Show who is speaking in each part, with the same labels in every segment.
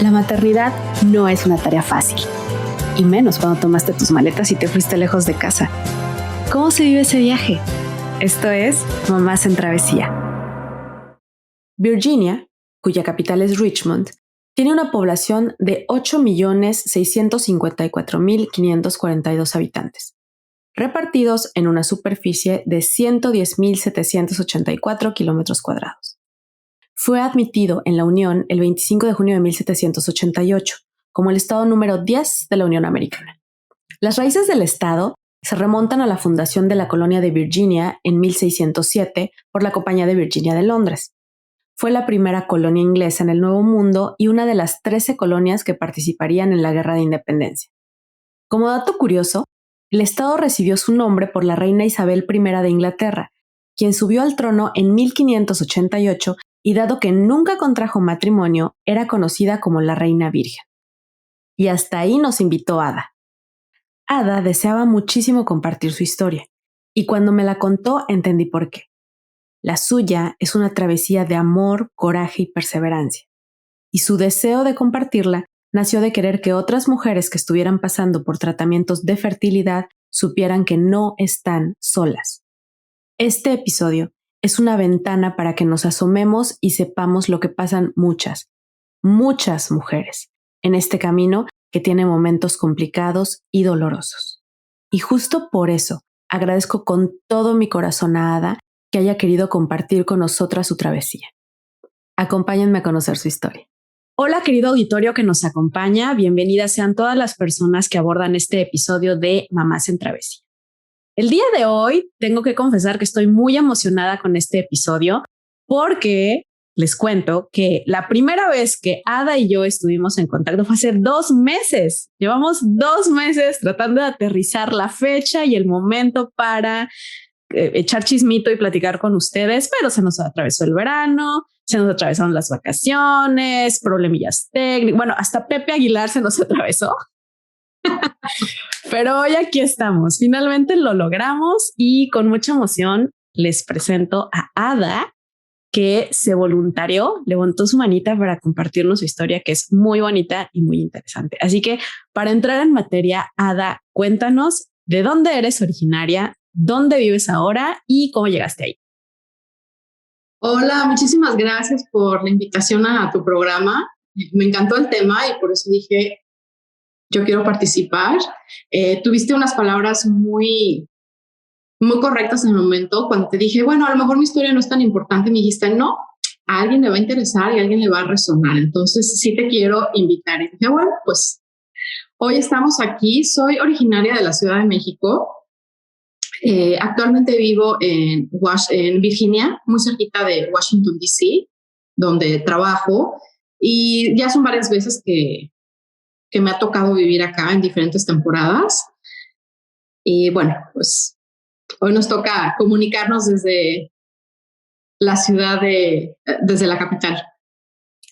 Speaker 1: La maternidad no es una tarea fácil, y menos cuando tomaste tus maletas y te fuiste lejos de casa. ¿Cómo se vive ese viaje? Esto es Mamás en Travesía. Virginia, cuya capital es Richmond, tiene una población de 8.654.542 habitantes, repartidos en una superficie de 110.784 kilómetros cuadrados. Fue admitido en la Unión el 25 de junio de 1788, como el estado número 10 de la Unión Americana. Las raíces del estado se remontan a la fundación de la colonia de Virginia en 1607 por la Compañía de Virginia de Londres. Fue la primera colonia inglesa en el Nuevo Mundo y una de las 13 colonias que participarían en la Guerra de Independencia. Como dato curioso, el estado recibió su nombre por la reina Isabel I de Inglaterra, quien subió al trono en 1588 y dado que nunca contrajo matrimonio, era conocida como la Reina Virgen. Y hasta ahí nos invitó Ada. Ada deseaba muchísimo compartir su historia, y cuando me la contó entendí por qué. La suya es una travesía de amor, coraje y perseverancia, y su deseo de compartirla nació de querer que otras mujeres que estuvieran pasando por tratamientos de fertilidad supieran que no están solas. Este episodio es una ventana para que nos asomemos y sepamos lo que pasan muchas mujeres en este camino que tiene momentos complicados y dolorosos. Y justo por eso agradezco con todo mi corazón a Ada que haya querido compartir con nosotras su travesía. Acompáñenme a conocer su historia. Hola, querido auditorio que nos acompaña. Bienvenidas sean todas las personas que abordan este episodio de Mamás en Travesía. El día de hoy tengo que confesar que estoy muy emocionada con este episodio porque les cuento que la primera vez que Ada y yo estuvimos en contacto fue hace 2 meses. Llevamos 2 meses tratando de aterrizar la fecha y el momento para echar chismito y platicar con ustedes, pero se nos atravesó el verano, se nos atravesaron las vacaciones, problemillas técnicos. Bueno, hasta Pepe Aguilar se nos atravesó. Pero hoy aquí estamos. Finalmente lo logramos y con mucha emoción les presento a Ada, que se voluntarió, levantó su manita para compartirnos su historia, que es muy bonita y muy interesante. Así que para entrar en materia, Ada, cuéntanos de dónde eres originaria, dónde vives ahora y cómo llegaste ahí.
Speaker 2: Hola, muchísimas gracias por la invitación a tu programa. Me encantó el tema y por eso dije, yo quiero participar. Tuviste unas palabras muy correctas en el momento. Cuando te dije, bueno, a lo mejor mi historia no es tan importante, me dijiste, no, a alguien le va a interesar y a alguien le va a resonar. Entonces sí te quiero invitar. Y dije, bueno, pues hoy estamos aquí. Soy originaria de la Ciudad de México. Actualmente vivo en Virginia, muy cerquita de Washington, D.C., donde trabajo. Y ya son varias veces que me ha tocado vivir acá en diferentes temporadas. Y bueno, pues hoy nos toca comunicarnos desde la ciudad desde la capital.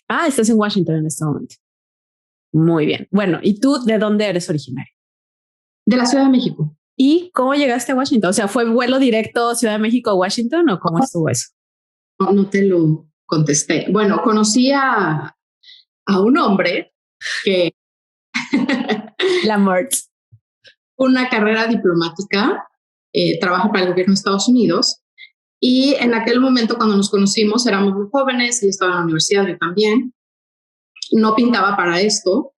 Speaker 1: Ah, estás en Washington en este momento. Muy bien. Bueno, ¿y tú de dónde eres originaria?
Speaker 2: De la Ciudad de México.
Speaker 1: ¿Y cómo llegaste a Washington? O sea, ¿fue vuelo directo Ciudad de México a Washington o cómo estuvo eso?
Speaker 2: No te lo contesté. Bueno, conocí a un hombre que
Speaker 1: La Mertz.
Speaker 2: Una carrera diplomática, trabaja para el gobierno de Estados Unidos y en aquel momento cuando nos conocimos éramos muy jóvenes, él estaba en la universidad, yo también, no pintaba para esto.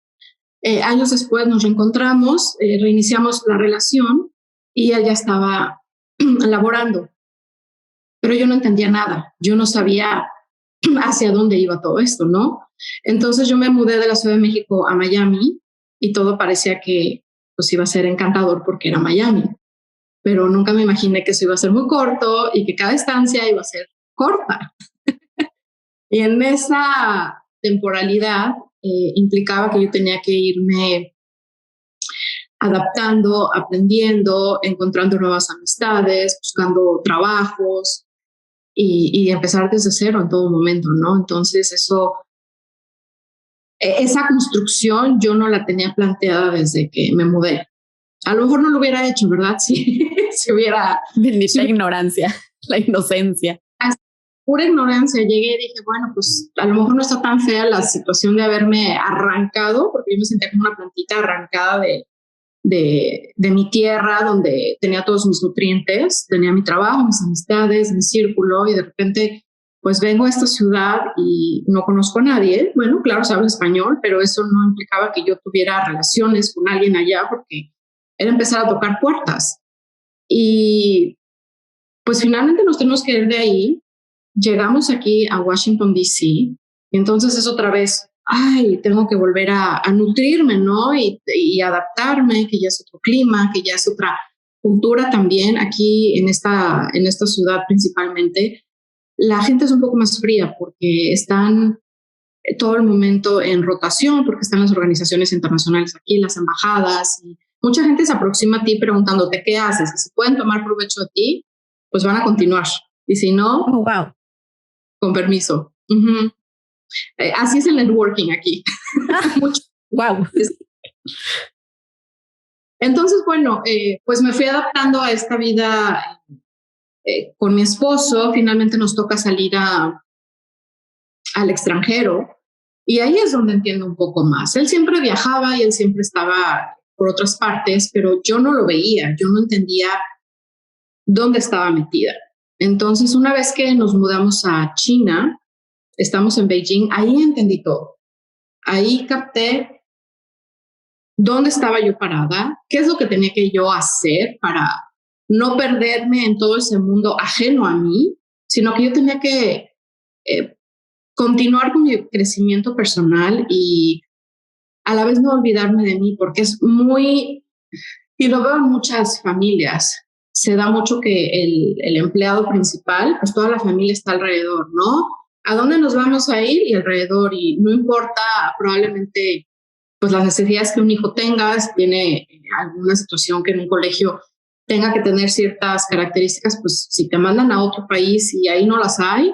Speaker 2: Años después nos reencontramos, reiniciamos la relación y él ya estaba laborando, pero yo no entendía nada, yo no sabía hacia dónde iba todo esto, ¿no? Entonces yo me mudé de la Ciudad de México a Miami y todo parecía que pues iba a ser encantador porque era Miami, pero nunca me imaginé que eso iba a ser muy corto y que cada estancia iba a ser corta. Y en esa temporalidad implicaba que yo tenía que irme adaptando, aprendiendo, encontrando nuevas amistades, buscando trabajos y empezar desde cero en todo momento, ¿no? Entonces esa construcción yo no la tenía planteada desde que me mudé. A lo mejor no lo hubiera hecho, ¿verdad? Si hubiera...
Speaker 1: Bendita ignorancia, la inocencia.
Speaker 2: pura ignorancia llegué y dije, bueno, pues a lo mejor no está tan fea la situación de haberme arrancado, porque yo me sentía como una plantita arrancada de mi tierra, donde tenía todos mis nutrientes, tenía mi trabajo, mis amistades, mi círculo, y de repente pues vengo a esta ciudad y no conozco a nadie. Bueno, claro, se habla español, pero eso no implicaba que yo tuviera relaciones con alguien allá, porque era empezar a tocar puertas. Y pues finalmente nos tenemos que ir de ahí. Llegamos aquí a Washington, D.C., y entonces es otra vez, ay, tengo que volver a nutrirme, ¿no? Y adaptarme, que ya es otro clima, que ya es otra cultura también. Aquí en esta ciudad principalmente, la gente es un poco más fría porque están todo el momento en rotación, porque están las organizaciones internacionales aquí, las embajadas, y mucha gente se aproxima a ti preguntándote qué haces, si pueden tomar provecho de ti, pues van a continuar. Y si no,
Speaker 1: oh, wow.
Speaker 2: Con permiso. Uh-huh. Así es el networking aquí.
Speaker 1: Wow.
Speaker 2: Entonces, bueno, pues me fui adaptando a esta vida con mi esposo. Finalmente nos toca salir al extranjero, y ahí es donde entiendo un poco más. Él siempre viajaba y él siempre estaba por otras partes, pero yo no lo veía, yo no entendía dónde estaba metida. Entonces, una vez que nos mudamos a China, estamos en Beijing, ahí entendí todo. Ahí capté dónde estaba yo parada, qué es lo que tenía que yo hacer para no perderme en todo ese mundo ajeno a mí, sino que yo tenía que continuar con mi crecimiento personal y a la vez no olvidarme de mí, porque es muy, y lo veo en muchas familias, se da mucho que el empleado principal, pues toda la familia está alrededor, ¿no? ¿A dónde nos vamos a ir? Y alrededor, y no importa probablemente pues las necesidades que un hijo tenga, si tiene alguna situación que en un colegio tenga que tener ciertas características, pues si te mandan a otro país y ahí no las hay,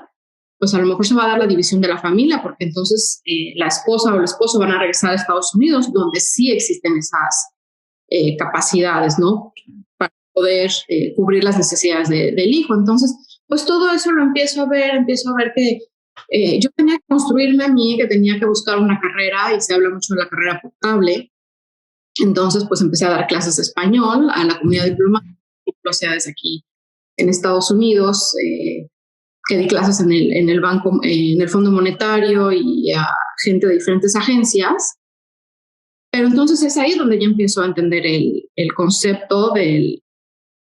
Speaker 2: pues a lo mejor se va a dar la división de la familia, porque entonces la esposa o el esposo van a regresar a Estados Unidos, donde sí existen esas capacidades, ¿no? Para poder cubrir las necesidades del hijo. Entonces, pues todo eso lo empiezo a ver que yo tenía que construirme a mí, que tenía que buscar una carrera, y se habla mucho de la carrera portable. Entonces, pues empecé a dar clases de español a la comunidad diplomática, o sea, desde aquí en Estados Unidos, que di clases en el banco, en el Fondo Monetario, y a gente de diferentes agencias. Pero entonces es ahí donde ya empiezo a entender el concepto de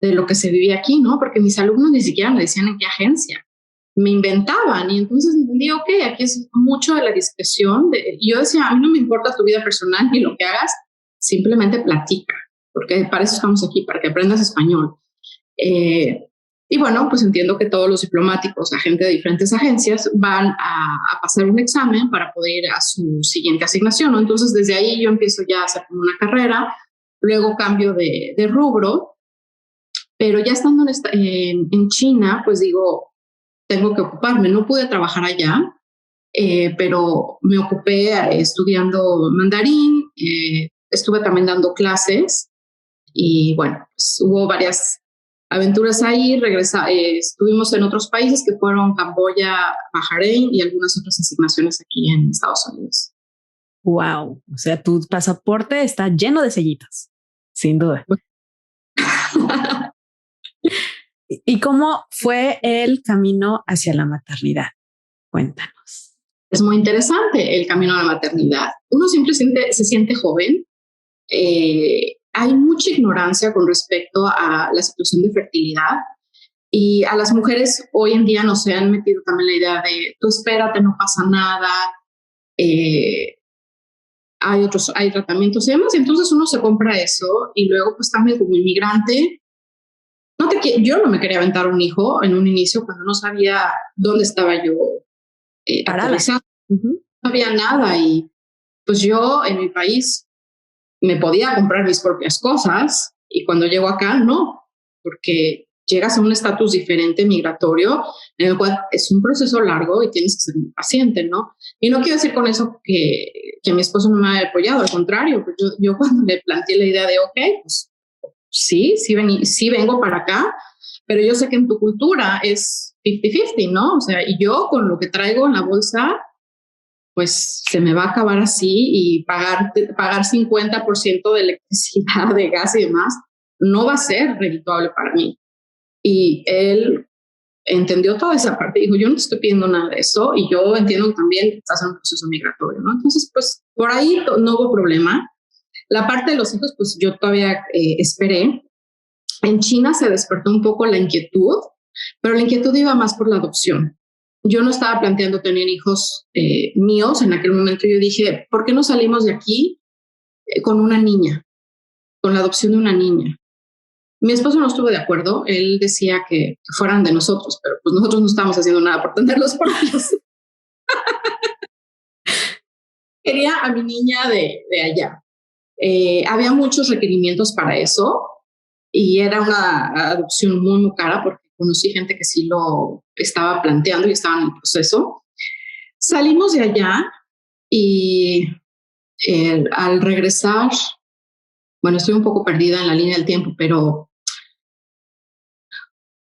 Speaker 2: lo que se vivía aquí, ¿no? Porque mis alumnos ni siquiera me decían en qué agencia, me inventaban, y entonces entendí, ok, aquí es mucho de la discreción. Yo decía, a mí no me importa tu vida personal ni lo que hagas, simplemente platica, porque para eso estamos aquí, para que aprendas español. Y bueno, pues entiendo que todos los diplomáticos, la gente de diferentes agencias, van a pasar un examen para poder ir a su siguiente asignación, ¿no? Entonces desde ahí yo empiezo ya a hacer como una carrera, luego cambio de rubro, pero ya estando en China, pues digo, tengo que ocuparme. No pude trabajar allá, pero me ocupé estudiando mandarín, estuve también dando clases, y bueno, pues hubo varias aventuras ahí. Estuvimos en otros países que fueron Camboya, Bahrein y algunas otras asignaciones aquí en Estados Unidos.
Speaker 1: Wow, o sea, tu pasaporte está lleno de sellitos, sin duda. ¿Y cómo fue el camino hacia la maternidad? Cuéntanos.
Speaker 2: Es muy interesante el camino a la maternidad. Uno siempre se siente joven. Hay mucha ignorancia con respecto a la situación de fertilidad, y a las mujeres hoy en día nos se han metido también la idea de tú espérate, no pasa nada, hay tratamientos y demás. Entonces uno se compra eso, y luego pues también como inmigrante, yo no me quería aventar un hijo en un inicio cuando no sabía dónde estaba yo aterrizando. No sabía nada, y pues yo en mi país me podía comprar mis propias cosas, y cuando llego acá no, porque llegas a un estatus diferente migratorio, en el cual es un proceso largo y tienes que ser muy paciente, ¿no? Y no quiero decir con eso que mi esposo no me haya apoyado, al contrario, pues yo cuando me planteé la idea de, ok, pues sí vengo para acá, pero yo sé que en tu cultura es 50-50, ¿no? O sea, y yo con lo que traigo en la bolsa, pues se me va a acabar así y pagar 50% de electricidad, de gas y demás, no va a ser redituable para mí. Y él entendió toda esa parte, dijo, yo no te estoy pidiendo nada de eso y yo entiendo que también estás en un proceso migratorio, ¿no? Entonces, pues por ahí no hubo problema. La parte de los hijos, pues yo todavía esperé. En China se despertó un poco la inquietud, pero la inquietud iba más por la adopción. Yo no estaba planteando tener hijos míos en aquel momento. Yo dije, ¿por qué no salimos de aquí con una niña, con la adopción de una niña? Mi esposo no estuvo de acuerdo. Él decía que fueran de nosotros, pero pues nosotros no estábamos haciendo nada por tenerlos propios. Quería a mi niña de allá. Había muchos requerimientos para eso y era una adopción muy, muy cara porque conocí gente que sí lo estaba planteando y estaba en el proceso. Salimos de allá y al regresar, bueno, estoy un poco perdida en la línea del tiempo, pero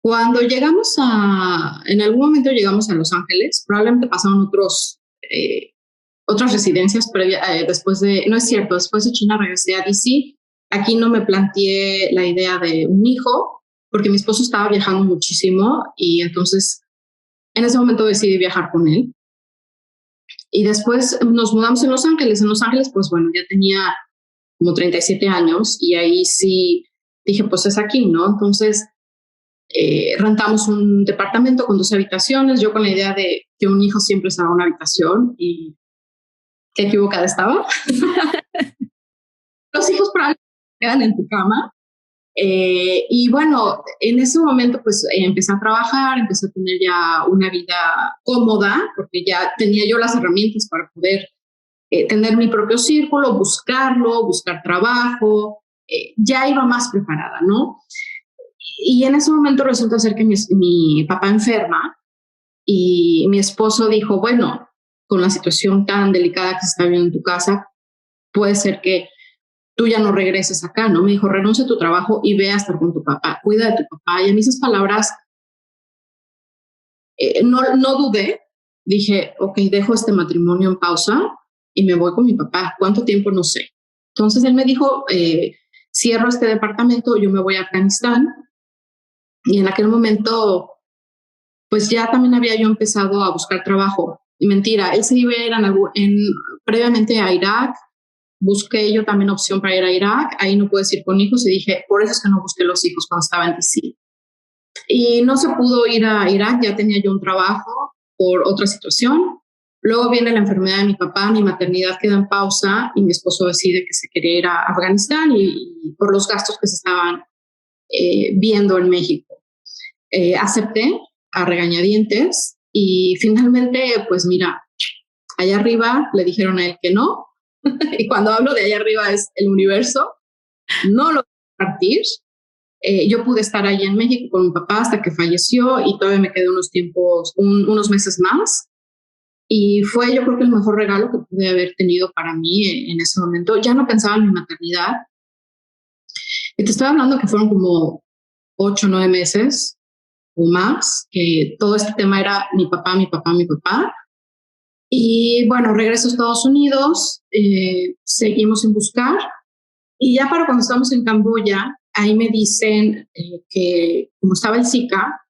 Speaker 2: cuando llegamos en algún momento llegamos a Los Ángeles, probablemente pasaron otras residencias después no es cierto, después de China regresé a DC. Aquí no me planteé la idea de un hijo porque mi esposo estaba viajando muchísimo y entonces en ese momento decidí viajar con él. Y después nos mudamos en Los Ángeles. En Los Ángeles, pues bueno, ya tenía como 37 años y ahí sí dije, pues es aquí, ¿no? Entonces rentamos un departamento con 2 habitaciones, yo con la idea de que un hijo siempre estaba en una habitación y qué equivocada estaba. Los hijos probablemente quedan en tu cama. Y bueno, en ese momento pues empecé a trabajar, empecé a tener ya una vida cómoda, porque ya tenía yo las herramientas para poder tener mi propio círculo, buscar trabajo, ya iba más preparada, ¿no? Y en ese momento resulta ser que mi papá enferma y mi esposo dijo, bueno, con la situación tan delicada que se está viendo en tu casa, puede ser que tú ya no regreses acá, ¿no? Me dijo, renuncia a tu trabajo y ve a estar con tu papá, cuida de tu papá. Y a mí esas palabras, no dudé, dije, ok, dejo este matrimonio en pausa y me voy con mi papá. ¿Cuánto tiempo? No sé. Entonces él me dijo, cierro este departamento, yo me voy a Afganistán. Y en aquel momento, pues ya también había yo empezado a buscar trabajo. Y mentira, él se iba a ir previamente a Irak. Busqué yo también opción para ir a Irak. Ahí no puedes ir con hijos y dije, por eso es que no busqué los hijos cuando estaba en DC. Y no se pudo ir a Irak, ya tenía yo un trabajo por otra situación. Luego viene la enfermedad de mi papá, mi maternidad queda en pausa y mi esposo decide que se quería ir a Afganistán y por los gastos que se estaban viendo en México. Acepté a regañadientes y finalmente, pues mira, allá arriba le dijeron a él que no. Y cuando hablo de allá arriba es el universo, no lo voy a partir. Yo pude estar allí en México con mi papá hasta que falleció y todavía me quedé unos meses más. Y fue yo creo que el mejor regalo que pude haber tenido para mí en ese momento. Ya no pensaba en mi maternidad. Y te estoy hablando que fueron como 8 o 9 meses o más, que todo este tema era mi papá, mi papá, mi papá. Y bueno, regreso a Estados Unidos, seguimos sin buscar. Y ya para cuando estamos en Camboya, ahí me dicen que como estaba el Zika,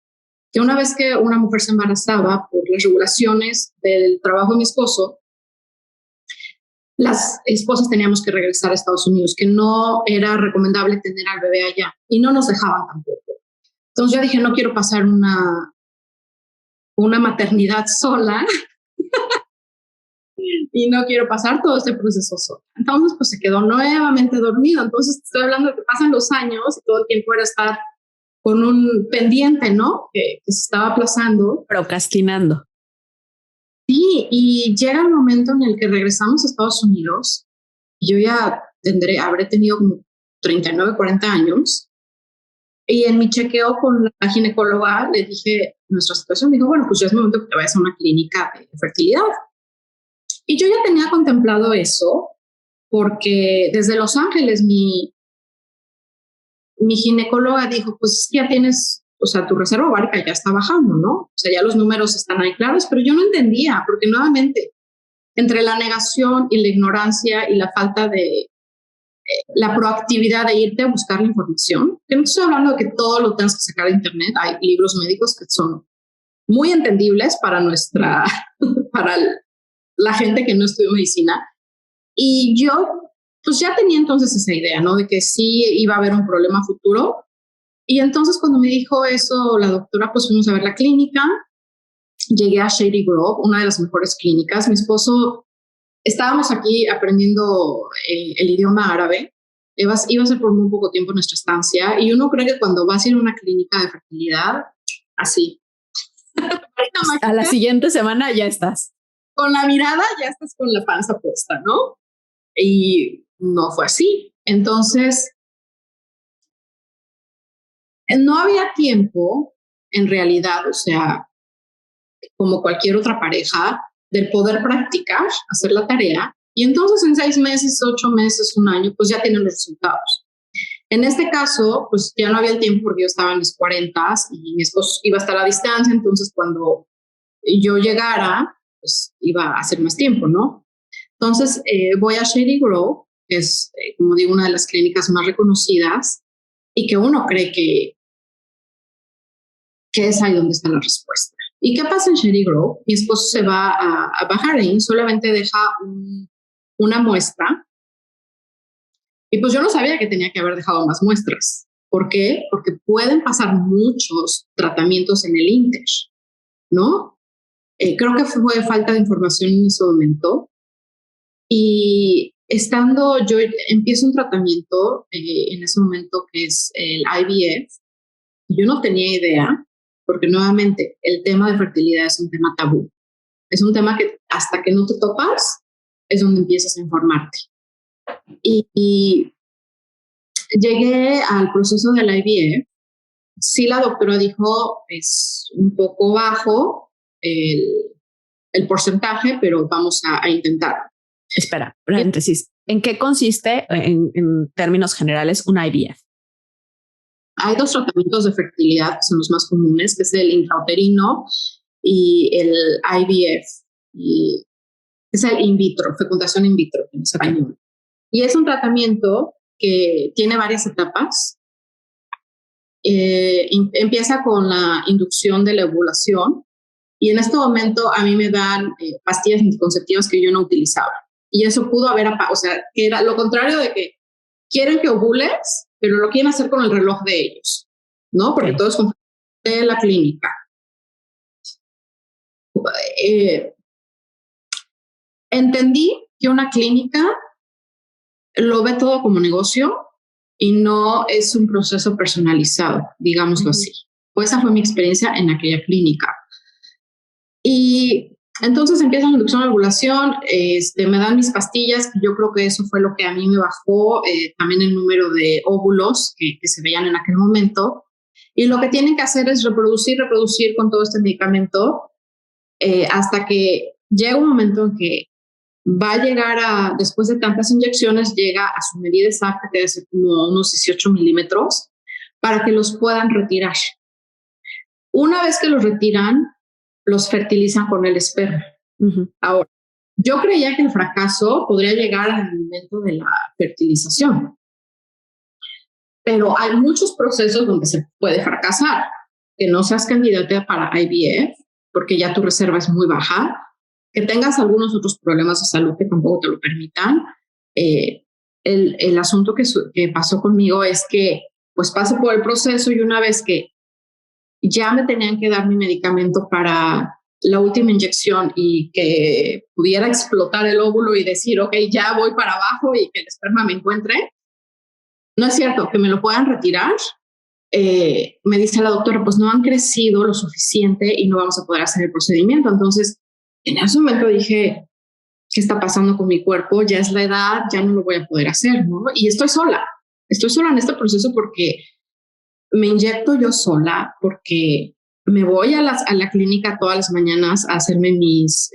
Speaker 2: que una vez que una mujer se embarazaba por las regulaciones del trabajo de mi esposo, las esposas teníamos que regresar a Estados Unidos, que no era recomendable tener al bebé allá y no nos dejaban tampoco. Entonces yo dije, no quiero pasar una maternidad sola y no quiero pasar todo este proceso sola. Entonces pues se quedó nuevamente dormido. Entonces estoy hablando de que pasan los años y todo el tiempo era estar con un pendiente, ¿no? Que se estaba aplazando.
Speaker 1: Procrastinando.
Speaker 2: Sí, y llega el momento en el que regresamos a Estados Unidos. Yo ya habré tenido como 39, 40 años. Y en mi chequeo con la ginecóloga le dije nuestra situación. Me dijo, bueno, pues ya es momento que te vayas a una clínica de fertilidad. Y yo ya tenía contemplado eso porque desde Los Ángeles mi ginecóloga dijo, pues ya tienes o sea, tu reserva ovárica ya está bajando, ¿no? O sea, ya los números están ahí claros, pero yo no entendía, porque nuevamente, entre la negación y la ignorancia y la falta de la proactividad de irte a buscar la información, que no estoy hablando de que todo lo tengas que sacar de internet, hay libros médicos que son muy entendibles para para la gente que no estudió medicina. Y yo, pues ya tenía entonces esa idea, ¿no? De que sí iba a haber un problema futuro. Y entonces cuando me dijo eso la doctora, pues fuimos a ver la clínica. Llegué a Shady Grove, una de las mejores clínicas. Mi esposo, estábamos aquí aprendiendo el idioma árabe. Iba a ser por muy poco tiempo nuestra estancia. Y uno cree que cuando vas a ir a una clínica de fertilidad, así.
Speaker 1: A la siguiente semana ya estás.
Speaker 2: Con la mirada ya estás con la panza puesta, ¿no? Y no fue así. Entonces, no había tiempo, en realidad, o sea, como cualquier otra pareja, del poder practicar, hacer la tarea, y entonces en 6 meses, 8 meses, 1 año, pues ya tienen los resultados. En este caso, pues ya no había el tiempo porque yo estaba en mis 40s y mi esposo iba a estar a distancia, entonces cuando yo llegara, pues iba a hacer más tiempo, ¿no? Entonces voy a Shady Grove, que es, como digo, una de las clínicas más reconocidas y que uno cree que es ahí donde está la respuesta. ¿Y qué pasa en Shady Grove? Mi esposo se va a Bahrein, solamente deja una muestra. Y pues yo no sabía que tenía que haber dejado más muestras. ¿Por qué? Porque pueden pasar muchos tratamientos en el Inter, ¿no? Creo que fue falta de información en ese momento. Y yo empiezo un tratamiento en ese momento que es el IVF. Yo no tenía idea, porque nuevamente el tema de fertilidad es un tema tabú. Es un tema que hasta que no te topas es donde empiezas a informarte. Y llegué al proceso del IVF. Sí, la doctora dijo es un poco bajo el porcentaje, pero vamos a intentar.
Speaker 1: Espera, paréntesis. ¿En qué consiste, en términos generales, un IVF?
Speaker 2: Hay 2 tratamientos de fertilidad que son los más comunes, que es el intrauterino y el IVF. Y es el in vitro, fecundación in vitro en español. Y es un tratamiento que tiene varias etapas. Empieza con la inducción de la ovulación y en este momento a mí me dan pastillas anticonceptivas que yo no utilizaba. Y eso pudo haber, o sea, que era lo contrario de que quieren que ovules, pero lo quieren hacer con el reloj de ellos, ¿no? Porque todo es con de la clínica. Entendí que una clínica lo ve todo como negocio y no es un proceso personalizado, digámoslo así. Pues esa fue mi experiencia en aquella clínica. Y entonces empieza la inducción a la ovulación, me dan mis pastillas, yo creo que eso fue lo que a mí me bajó, también el número de óvulos que se veían en aquel momento. Y lo que tienen que hacer es reproducir con todo este medicamento hasta que llega un momento en que va a llegar después de tantas inyecciones, llega a su medida exacta, que debe ser como unos 18 milímetros, para que los puedan retirar. Una vez que los retiran, los fertilizan con el esperma. Ahora, yo creía que el fracaso podría llegar al momento de la fertilización, pero hay muchos procesos donde se puede fracasar. Que no seas candidata para IVF, porque ya tu reserva es muy baja, que tengas algunos otros problemas de salud que tampoco te lo permitan. El asunto que pasó conmigo es que pues paso por el proceso y una vez que ya me tenían que dar mi medicamento para la última inyección y que pudiera explotar el óvulo y decir, ok, ya voy para abajo y que el esperma me encuentre. No es cierto, que me lo puedan retirar. Me dice la doctora, pues no han crecido lo suficiente y no vamos a poder hacer el procedimiento. Entonces, en ese momento dije, ¿qué está pasando con mi cuerpo? Ya es la edad, ya no lo voy a poder hacer, ¿no? Y estoy sola en este proceso porque me inyecto yo sola, porque me voy a la clínica todas las mañanas a hacerme mis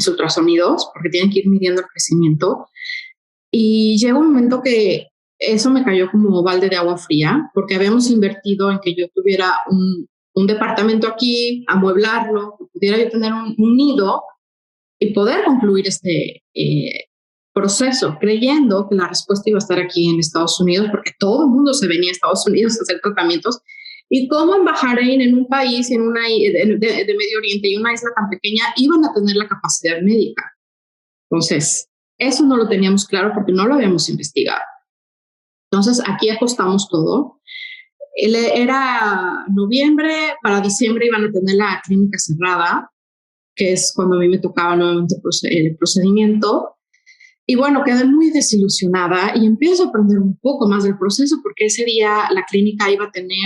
Speaker 2: ultrasonidos, porque tienen que ir midiendo el crecimiento. Y llega un momento que eso me cayó como balde de agua fría, porque habíamos invertido en que yo tuviera un departamento aquí, amueblarlo, que pudiera yo tener un nido y poder concluir este proceso, creyendo que la respuesta iba a estar aquí en Estados Unidos, porque todo el mundo se venía a Estados Unidos a hacer tratamientos. Y cómo en Bahrein, en un país de Medio Oriente y una isla tan pequeña, iban a tener la capacidad médica. Entonces, eso no lo teníamos claro porque no lo habíamos investigado. Entonces, aquí ajustamos todo. Era noviembre, para diciembre iban a tener la clínica cerrada, que es cuando a mí me tocaba nuevamente el procedimiento. Y bueno, quedé muy desilusionada y empiezo a aprender un poco más del proceso porque ese día la clínica iba a tener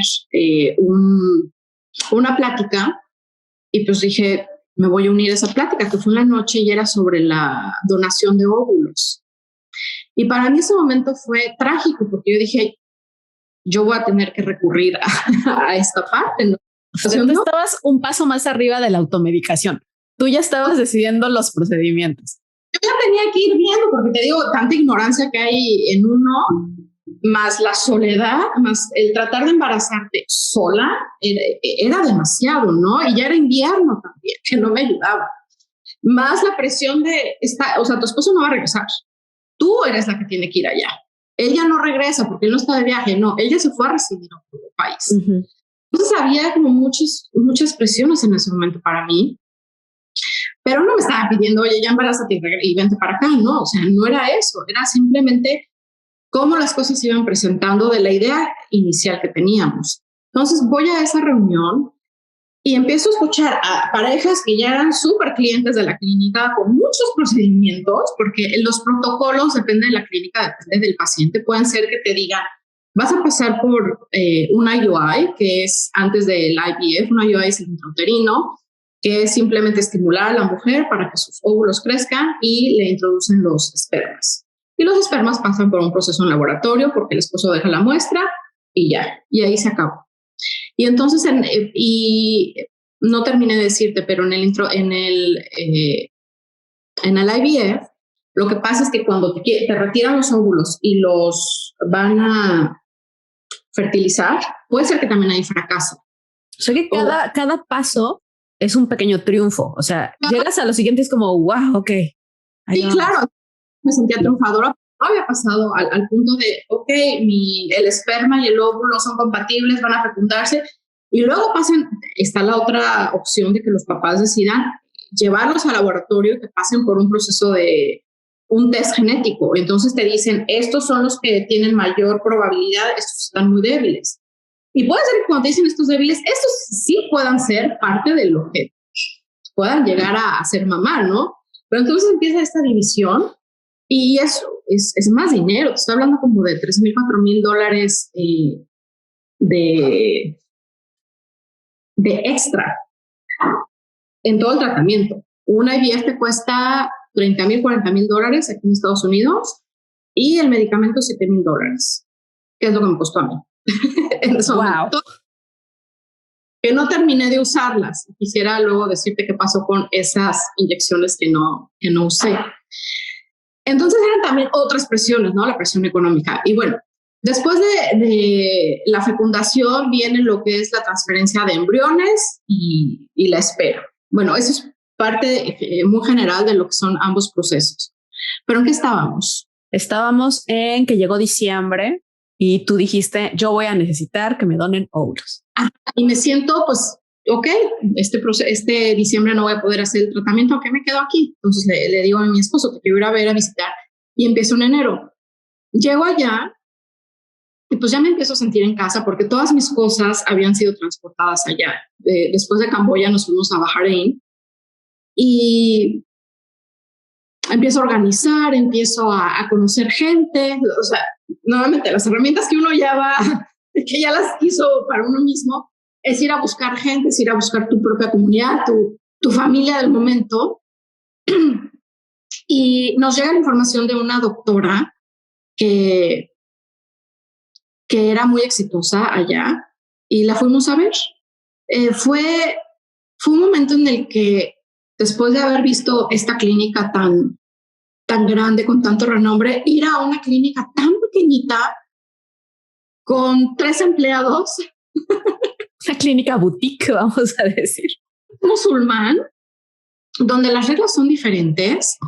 Speaker 2: una plática y pues dije, me voy a unir a esa plática, que fue en la noche y era sobre la donación de óvulos. Y para mí ese momento fue trágico porque yo dije, yo voy a tener que recurrir a esta parte, ¿no?
Speaker 1: O sea, tú estabas un paso más arriba de la automedicación. Tú ya estabas decidiendo los procedimientos.
Speaker 2: Yo ya tenía que ir viendo, porque te digo, tanta ignorancia que hay en uno, más la soledad, más el tratar de embarazarte sola, era demasiado, ¿no? Y ya era invierno también, que no me ayudaba. Más la presión de, o sea, tu esposo no va a regresar. Tú eres la que tiene que ir allá. Ella no regresa porque él no está de viaje, no, ella se fue a residir a otro país. Uh-huh. Entonces había como muchas presiones en ese momento para mí, pero no me estaba pidiendo, oye, ya embarázate y vente para acá, no, o sea, no era eso, era simplemente cómo las cosas se iban presentando de la idea inicial que teníamos. Entonces voy a esa reunión y empiezo a escuchar a parejas que ya eran súper clientes de la clínica con muchos procedimientos, porque los protocolos depende de la clínica, depende del paciente. Pueden ser que te digan, vas a pasar por una IUI, que es antes del IVF, una IUI es el intrauterino, que es simplemente estimular a la mujer para que sus óvulos crezcan y le introducen los espermas. Y los espermas pasan por un proceso en laboratorio porque el esposo deja la muestra y ya, y ahí se acabó. Y entonces, y no terminé de decirte, pero en el IVF, lo que pasa es que cuando te retiran los óvulos y los van a fertilizar, puede ser que también ahí fracase.
Speaker 1: O sea que cada paso es un pequeño triunfo. O sea, llegas a lo siguiente es como, wow, ok.
Speaker 2: Sí, claro, me sentía triunfadora. No había pasado al punto de, ok, el esperma y el óvulo son compatibles, van a fecundarse. Y luego está la otra opción de que los papás decidan llevarlos al laboratorio y que pasen por un proceso de un test genético. Entonces te dicen, estos son los que tienen mayor probabilidad, estos están muy débiles. Y puede ser que cuando te dicen estos débiles, estos sí puedan ser parte de lo que puedan llegar a ser mamá, ¿no? Pero entonces empieza esta división y eso es más dinero. Te estoy hablando como de $3,000, $4,000 de extra en todo el tratamiento. Una IVF te cuesta $30,000, $40,000 aquí en Estados Unidos y el medicamento $7,000, que es lo que me costó a mí. En ese momento, que no terminé de usarlas. Quisiera luego decirte qué pasó con esas inyecciones que no usé. Entonces eran también otras presiones, ¿no? La presión económica. Y bueno, después de la fecundación viene lo que es la transferencia de embriones y la espera. Bueno, eso es parte muy general de lo que son ambos procesos. ¿Pero en qué estábamos?
Speaker 1: Estábamos en que llegó diciembre y tú dijiste, yo voy a necesitar que me donen óvulos.
Speaker 2: Y me siento, pues, ok, este diciembre no voy a poder hacer el tratamiento, ¿a qué me quedo aquí? Entonces le digo a mi esposo que quiero ir a ver, a visitar, y empiezo en enero. Llego allá y pues ya me empiezo a sentir en casa porque todas mis cosas habían sido transportadas allá. Después de Camboya nos fuimos a Bahrein y empiezo a organizar, empiezo a conocer gente, o sea, nuevamente las herramientas que uno ya que ya las hizo para uno mismo, es ir a buscar gente, es ir a buscar tu propia comunidad, tu familia del momento. Y nos llega la información de una doctora que era muy exitosa allá y la fuimos a ver. Fue un momento en el que, después de haber visto esta clínica tan grande, con tanto renombre, ir a una clínica tan pequeñita con 3 empleados.
Speaker 1: Una clínica boutique, vamos a decir.
Speaker 2: Musulmán, donde las reglas son diferentes,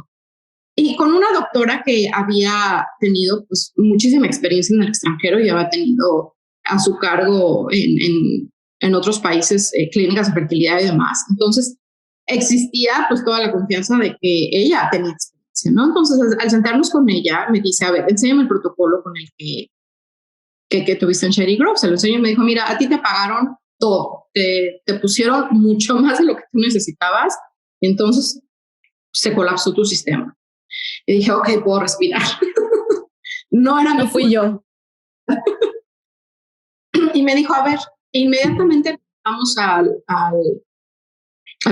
Speaker 2: y con una doctora que había tenido pues muchísima experiencia en el extranjero y había tenido a su cargo en otros países clínicas de fertilidad y demás. Entonces existía pues toda la confianza de que ella tenía experiencia, ¿no? Entonces al sentarnos con ella me dice, a ver, enséñame el protocolo con el que tuviste en Shady Grove. Se lo enseño y me dijo, mira, a ti te pagaron todo, te pusieron mucho más de lo que tú necesitabas, y entonces se colapsó tu sistema. Y dije, ok, puedo respirar. No era mi culpa.
Speaker 1: Fui yo.
Speaker 2: Y me dijo, a ver, inmediatamente vamos al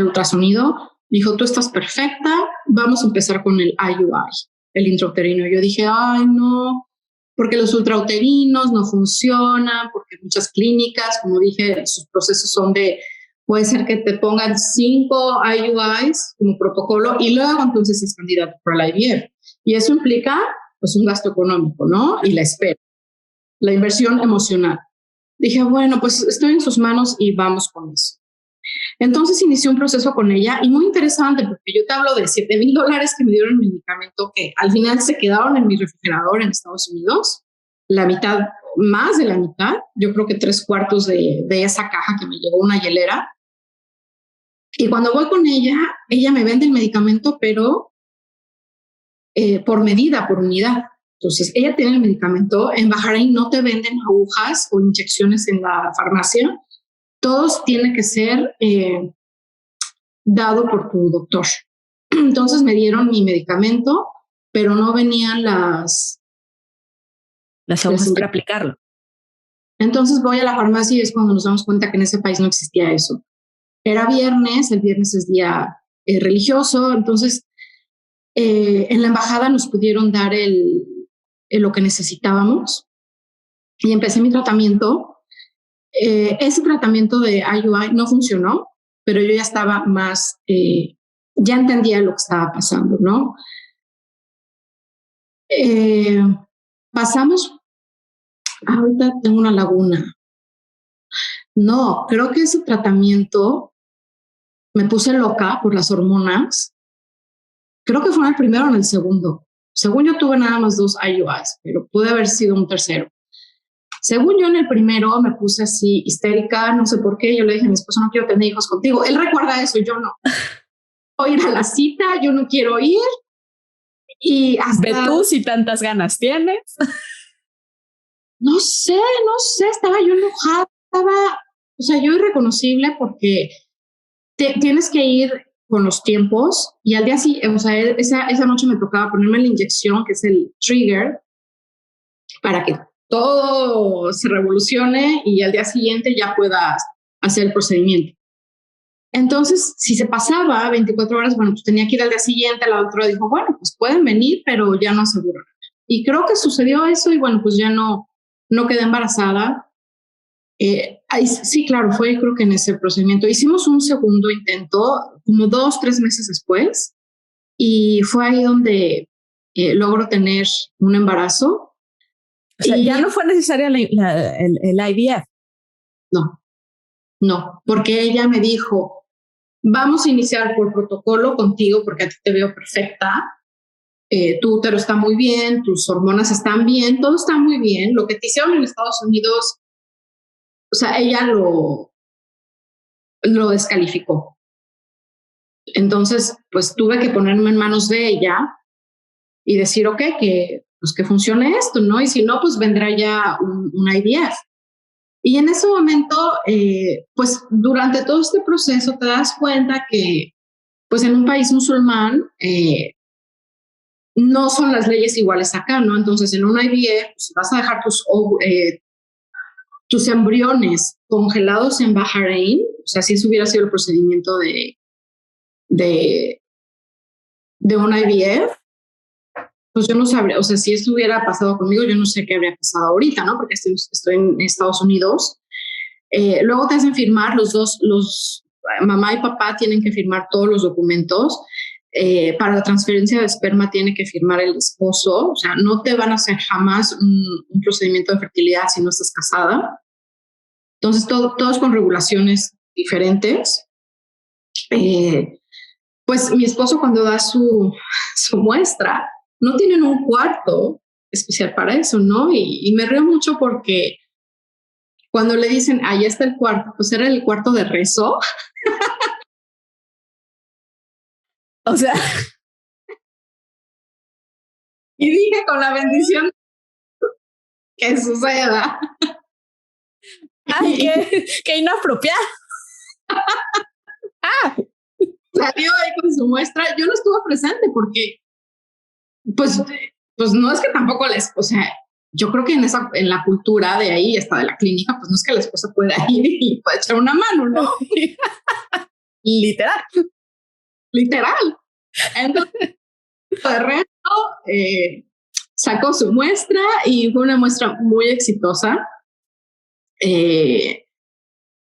Speaker 2: ultrasonido. Dijo, tú estás perfecta, vamos a empezar con el IUI, el intrauterino. Yo dije, ay, no, porque los ultrauterinos no funcionan, porque muchas clínicas, como dije, sus procesos son puede ser que te pongan 5 IUIs como protocolo y luego entonces es candidato para el IVF. Y eso implica pues un gasto económico, ¿no? Y la espera, la inversión emocional. Dije, bueno, pues estoy en sus manos y vamos con eso. Entonces inicié un proceso con ella y muy interesante porque yo te hablo de $7,000 que me dieron el medicamento que al final se quedaron en mi refrigerador en Estados Unidos, la mitad, más de la mitad, yo creo que 3/4 de esa caja que me llegó una hielera. Y cuando voy con ella me vende el medicamento, pero por medida, por unidad. Entonces, ella tiene el medicamento. En Bahrein no te venden agujas o inyecciones en la farmacia. Todos tienen que ser dado por tu doctor. Entonces me dieron mi medicamento, pero no venían las
Speaker 1: agujas para aplicarlo.
Speaker 2: Entonces voy a la farmacia y es cuando nos damos cuenta que en ese país no existía eso. Era viernes, el viernes es día religioso, entonces en la embajada nos pudieron dar lo que necesitábamos y empecé mi tratamiento. Ese tratamiento de IUI no funcionó, pero yo ya estaba más, ya entendía lo que estaba pasando, ¿no? Pasamos, ahorita tengo una laguna. No, creo que ese tratamiento me puse loca por las hormonas. Creo que fue en el primero o en el segundo. Según yo tuve nada más 2 IUIs, pero pude haber sido un tercero. Según yo en el primero me puse así histérica, no sé por qué. Yo le dije a mi esposo, no quiero tener hijos contigo. Él recuerda eso, yo no. Voy a ir a la cita, yo no quiero ir. Y hasta...
Speaker 1: Ve tú si tantas ganas tienes.
Speaker 2: No sé, estaba yo enojada, o sea, yo irreconocible porque tienes que ir con los tiempos y al día siguiente, o sea, esa noche me tocaba ponerme la inyección, que es el trigger, para que todo se revolucione y al día siguiente ya puedas hacer el procedimiento. Entonces, si se pasaba 24 horas, bueno, pues tenía que ir al día siguiente. La doctora dijo, bueno, pues pueden venir, pero ya no aseguran. Y creo que sucedió eso y bueno, pues ya no quedé embarazada. Sí, claro, fue creo que en ese procedimiento. Hicimos un segundo intento, como 2-3 meses después, y fue ahí donde logro tener un embarazo.
Speaker 1: O sea, ya no fue necesaria el IVF.
Speaker 2: No, porque ella me dijo, vamos a iniciar por protocolo contigo porque a ti te veo perfecta. Tu útero está muy bien, tus hormonas están bien, todo está muy bien. Lo que te hicieron en Estados Unidos, o sea, ella lo descalificó. Entonces, pues tuve que ponerme en manos de ella y decir, ok, que funcione esto, ¿no? Y si no, pues vendrá ya un IVF. Y en ese momento, pues durante todo este proceso te das cuenta que, pues en un país musulmán, no son las leyes iguales acá, ¿no? Entonces, en un IVF, pues, vas a dejar tus embriones congelados en Bahrein, o sea, si eso hubiera sido el procedimiento de un IVF, pues yo no sabría, o sea, si esto hubiera pasado conmigo, yo no sé qué habría pasado ahorita, ¿no? Porque estoy en Estados Unidos. Luego te hacen firmar los mamá y papá tienen que firmar todos los documentos. para la transferencia de esperma tiene que firmar el esposo, o sea, no te van a hacer jamás un procedimiento de fertilidad si no estás casada. Entonces, todos con regulaciones diferentes. Pues mi esposo cuando da su muestra, no tienen un cuarto especial para eso, ¿no? Y me río mucho porque cuando le dicen, ahí está el cuarto, pues era el cuarto de rezo.
Speaker 1: O sea,
Speaker 2: y dije con la bendición que suceda.
Speaker 1: ¡ay, qué inapropiado!
Speaker 2: Salió ahí con su muestra. Yo no estuve presente porque, pues no es que tampoco o sea, yo creo que en la cultura de ahí, hasta de la clínica, pues no es que la esposa pueda ir y pueda echar una mano, ¿no?
Speaker 1: Literal.
Speaker 2: Entonces, de reto, sacó su muestra y fue una muestra muy exitosa.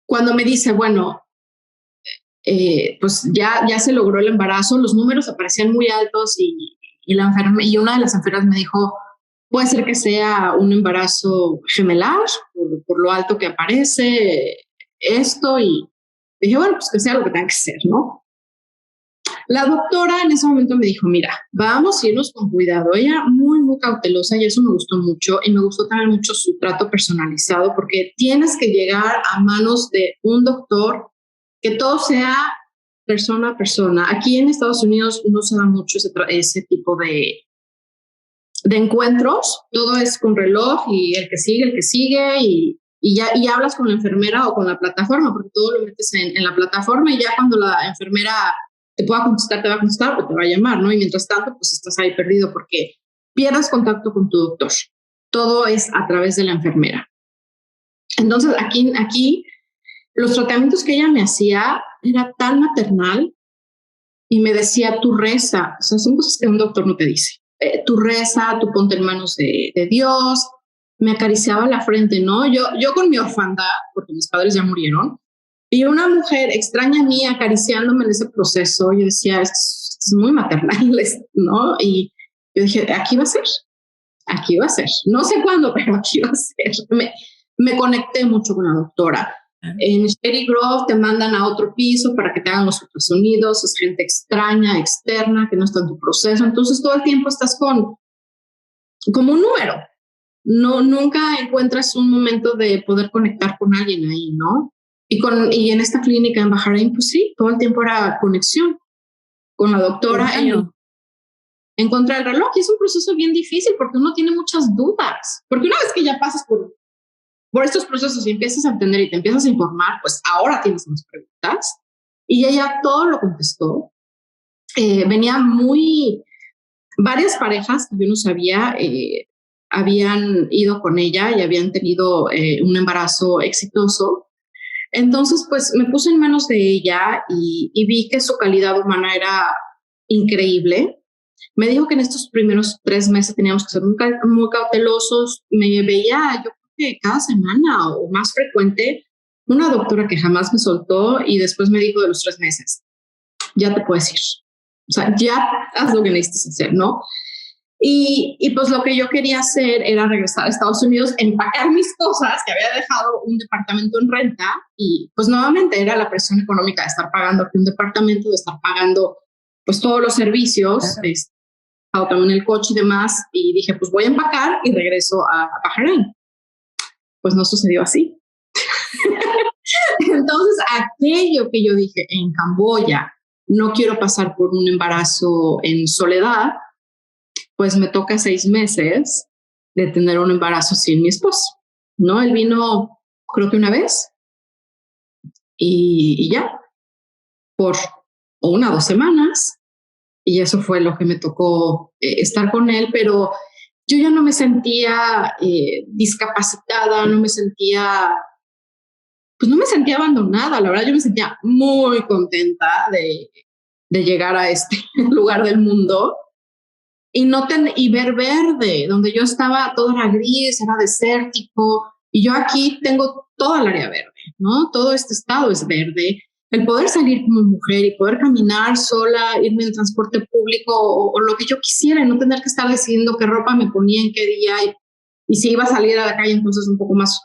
Speaker 2: Cuando me dice, bueno, pues ya se logró el embarazo, los números aparecían muy altos y una de las enfermeras me dijo, puede ser que sea un embarazo gemelar por lo alto que aparece esto, y dije, bueno, pues que sea lo que tenga que ser, ¿no? La doctora en ese momento me dijo, mira, vamos a irnos con cuidado. Ella muy cautelosa y eso me gustó mucho, y me gustó también mucho su trato personalizado, porque tienes que llegar a manos de un doctor que todo sea persona a persona. Aquí en Estados Unidos no se da mucho ese tipo de encuentros. Todo es con reloj y el que sigue y hablas con la enfermera o con la plataforma, porque todo lo metes en la plataforma y ya cuando la enfermera te pueda contestar, te va a contestar o te va a llamar, ¿no? Y mientras tanto, pues estás ahí perdido porque pierdes contacto con tu doctor. Todo es a través de la enfermera. Entonces, aquí los tratamientos que ella me hacía era tan maternal y me decía, tú reza. O sea, son cosas que un doctor no te dice. Tú reza, tú ponte en manos de Dios. Me acariciaba la frente, ¿no? Yo con mi orfandad, porque mis padres ya murieron, y una mujer extraña a mí acariciándome en ese proceso, yo decía, esto es muy maternal, ¿no? Y yo dije, aquí va a ser. No sé cuándo, pero aquí va a ser. Me conecté mucho con la doctora. En Cherry Grove te mandan a otro piso para que te hagan los ultrasonidos, es gente extraña, externa, que no está en tu proceso, entonces todo el tiempo estás como un número. No, nunca encuentras un momento de poder conectar con alguien ahí, ¿no? Y en esta clínica en Bahrein, pues sí, todo el tiempo era conexión con la doctora en contra del reloj, y es un proceso bien difícil porque uno tiene muchas dudas, porque una vez que ya pasas por estos procesos y empiezas a entender y te empiezas a informar, pues ahora tienes más preguntas. Y ella todo lo contestó. Venía varias parejas que yo no sabía, habían ido con ella y habían tenido un embarazo exitoso. Entonces, pues me puse en manos de ella y vi que su calidad humana era increíble. Me dijo que en estos primeros 3 meses teníamos que ser muy cautelosos. Me veía, yo creo que cada semana o más frecuente, una doctora que jamás me soltó, y después me dijo de los 3 meses, ya te puedes ir. O sea, ya haz lo que necesites hacer, ¿no? Y pues lo que yo quería hacer era regresar a Estados Unidos, empacar mis cosas, que había dejado un departamento en renta, y pues nuevamente era la presión económica de estar pagando aquí un departamento, de estar pagando pues todos los servicios, claro, también el coche y demás, y dije, pues voy a empacar y regreso a Bahrein. Pues no sucedió así. Entonces, aquello que yo dije en Camboya, no quiero pasar por un embarazo en soledad, pues me toca 6 meses de tener un embarazo sin mi esposo, ¿no? Él vino, creo que una vez, y ya, por 1 o 2 semanas, y eso fue lo que me tocó estar con él, pero yo ya no me sentía discapacitada, no me sentía abandonada, la verdad yo me sentía muy contenta de llegar a este lugar del mundo y ver verde, donde yo estaba todo era gris, era desértico, y yo aquí tengo toda el área verde, ¿no? Todo este estado es verde. el poder salir como mujer y poder caminar sola, irme en transporte público o lo que yo quisiera y no tener que estar decidiendo qué ropa me ponía en qué día y si iba a salir a la calle entonces un poco más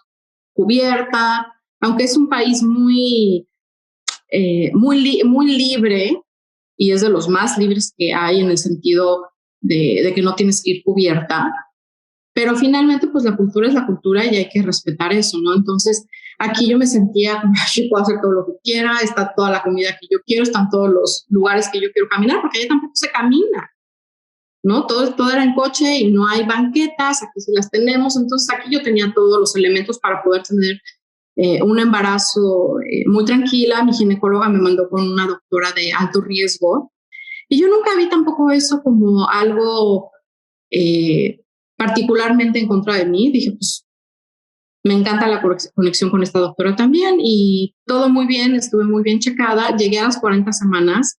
Speaker 2: cubierta, aunque es un país muy libre y es de los más libres que hay en el sentido de que no tienes que ir cubierta, pero finalmente pues la cultura es la cultura y hay que respetar eso, ¿no? Entonces aquí yo me sentía como, yo puedo hacer todo lo que quiera, está toda la comida que yo quiero, están todos los lugares que yo quiero caminar, porque allá tampoco se camina, ¿no? Todo era en coche y no hay banquetas, aquí sí las tenemos, entonces aquí yo tenía todos los elementos para poder tener un embarazo muy tranquila. Mi ginecóloga me mandó con una doctora de alto riesgo y yo nunca vi tampoco eso como algo particularmente en contra de mí. Dije, pues me encanta la conexión con esta doctora también y todo muy bien, estuve muy bien checada, llegué a las 40 semanas,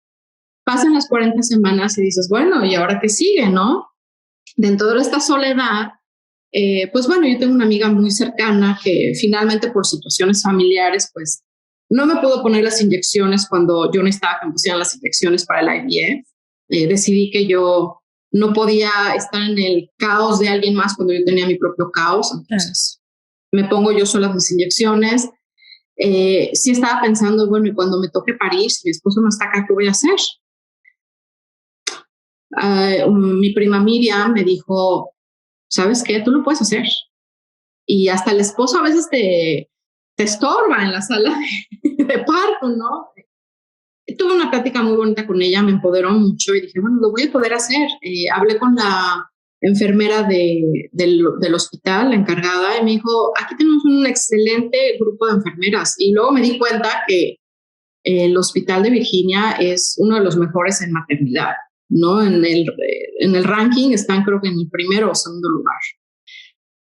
Speaker 2: pasan las 40 semanas y dices, bueno, ¿y ahora qué sigue, no? Dentro de esta soledad, pues bueno, yo tengo una amiga muy cercana que finalmente por situaciones familiares, pues no me pudo poner las inyecciones cuando yo necesitaba que me pusieran las inyecciones para el IVF. Decidí que yo no podía estar en el caos de alguien más cuando yo tenía mi propio caos, entonces me pongo yo sola las inyecciones. Sí estaba pensando, bueno, y cuando me toque parir, si mi esposo no está acá, ¿qué voy a hacer? Mi prima Miriam me dijo, ¿sabes qué? Tú lo puedes hacer. Y hasta el esposo a veces te estorba en la sala de parto, ¿no? Tuve una plática muy bonita con ella, me empoderó mucho y dije, bueno, lo voy a poder hacer. Hablé con la enfermera del hospital, la encargada, y me dijo, aquí tenemos un excelente grupo de enfermeras. Y luego me di cuenta que el hospital de Virginia es uno de los mejores en maternidad, ¿no? En el ranking están creo que en el primero o segundo lugar.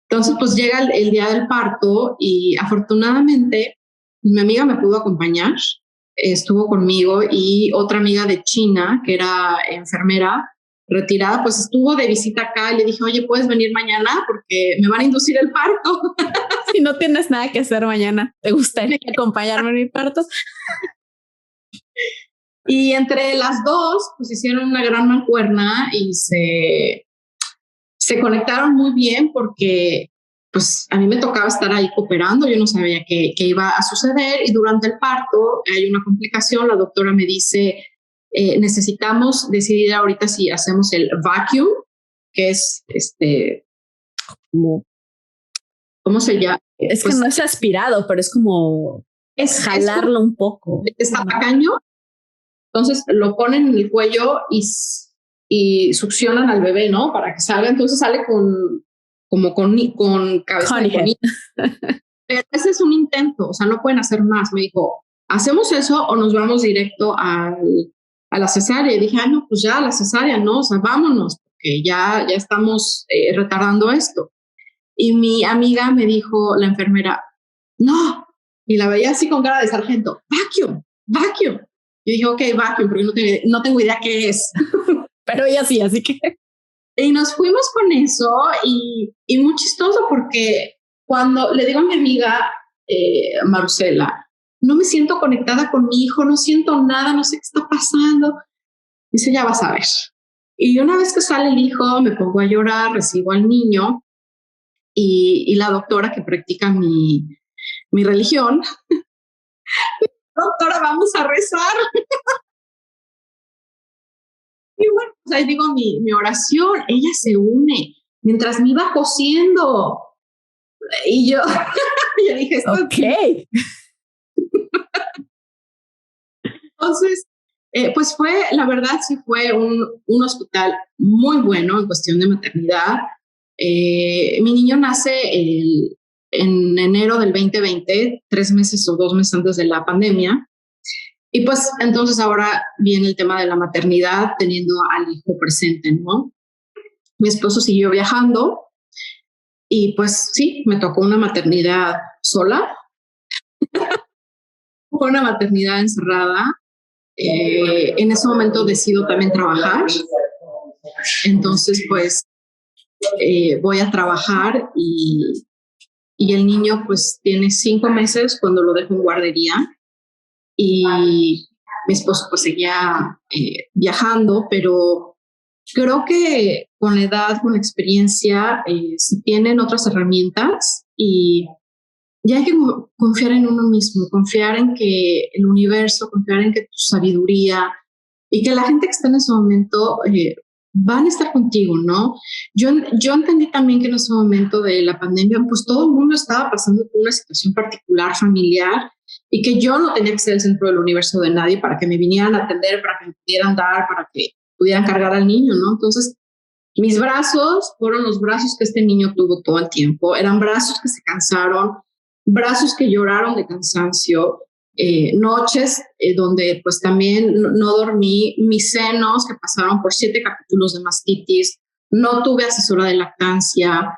Speaker 2: Entonces, pues llega el día del parto y afortunadamente mi amiga me pudo acompañar, estuvo conmigo y otra amiga de China, que era enfermera retirada, pues estuvo de visita acá y le dije, oye, ¿puedes venir mañana? Porque me van a inducir el parto.
Speaker 1: Si no tienes nada que hacer mañana, ¿te gustaría acompañarme en mi parto?
Speaker 2: Y entre las dos, pues hicieron una gran mancuerna y se conectaron muy bien porque pues a mí me tocaba estar ahí cooperando, yo no sabía qué iba a suceder y durante el parto hay una complicación, la doctora me dice, necesitamos decidir ahorita si hacemos el vacuum, que es ¿cómo se llama?
Speaker 1: Es pues, que no es aspirado, pero es como jalarlo un poco.
Speaker 2: Es tacaño, entonces lo ponen en el cuello y succionan al bebé, ¿no? Para que salga, entonces sale con cabeza de conilla. Pero ese es un intento, o sea, no pueden hacer más. Me dijo, ¿hacemos eso o nos vamos directo a la cesárea? Y dije, no, pues ya a la cesárea, ¿no? O sea, vámonos, porque ya estamos retardando esto. Y mi amiga me dijo, la enfermera, no, y la veía así con cara de sargento, vacuum. Y dije, ok, vacuum, porque no tengo idea qué es.
Speaker 1: Pero ella sí, así que...
Speaker 2: Y nos fuimos con eso y muy chistoso porque cuando le digo a mi amiga Marcela, no me siento conectada con mi hijo, no siento nada, no sé qué está pasando. Dice, ya vas a ver. Y una vez que sale el hijo, me pongo a llorar, recibo al niño y la doctora que practica mi religión, doctora, vamos a rezar. Y bueno, pues ahí digo mi oración, ella se une mientras me iba cosiendo. Y yo dije,
Speaker 1: ok.
Speaker 2: Entonces, pues la verdad sí fue un hospital muy bueno en cuestión de maternidad. Mi niño nace en enero del 2020, 3 meses o 2 meses antes de la pandemia. Y pues entonces ahora viene el tema de la maternidad teniendo al hijo presente, ¿no? Mi esposo siguió viajando y pues sí, me tocó una maternidad sola, fue una maternidad encerrada. En ese momento decido también trabajar, entonces pues voy a trabajar y el niño pues tiene 5 meses cuando lo dejo en guardería. y mi esposo pues seguía viajando, pero creo que con la edad, con la experiencia, se tienen otras herramientas y hay que confiar en uno mismo, confiar en que el universo, confiar en que tu sabiduría y que la gente que está en ese momento van a estar contigo, ¿no? Yo entendí también que en ese momento de la pandemia, pues todo el mundo estaba pasando por una situación particular, familiar, y que yo no tenía que ser el centro del universo de nadie para que me vinieran a atender, para que me pudieran dar, para que pudieran cargar al niño, ¿no? Entonces, mis brazos fueron los brazos que este niño tuvo todo el tiempo. Eran brazos que se cansaron, brazos que lloraron de cansancio, noches donde pues también no dormí, mis senos que pasaron por 7 capítulos de mastitis, no tuve asesora de lactancia.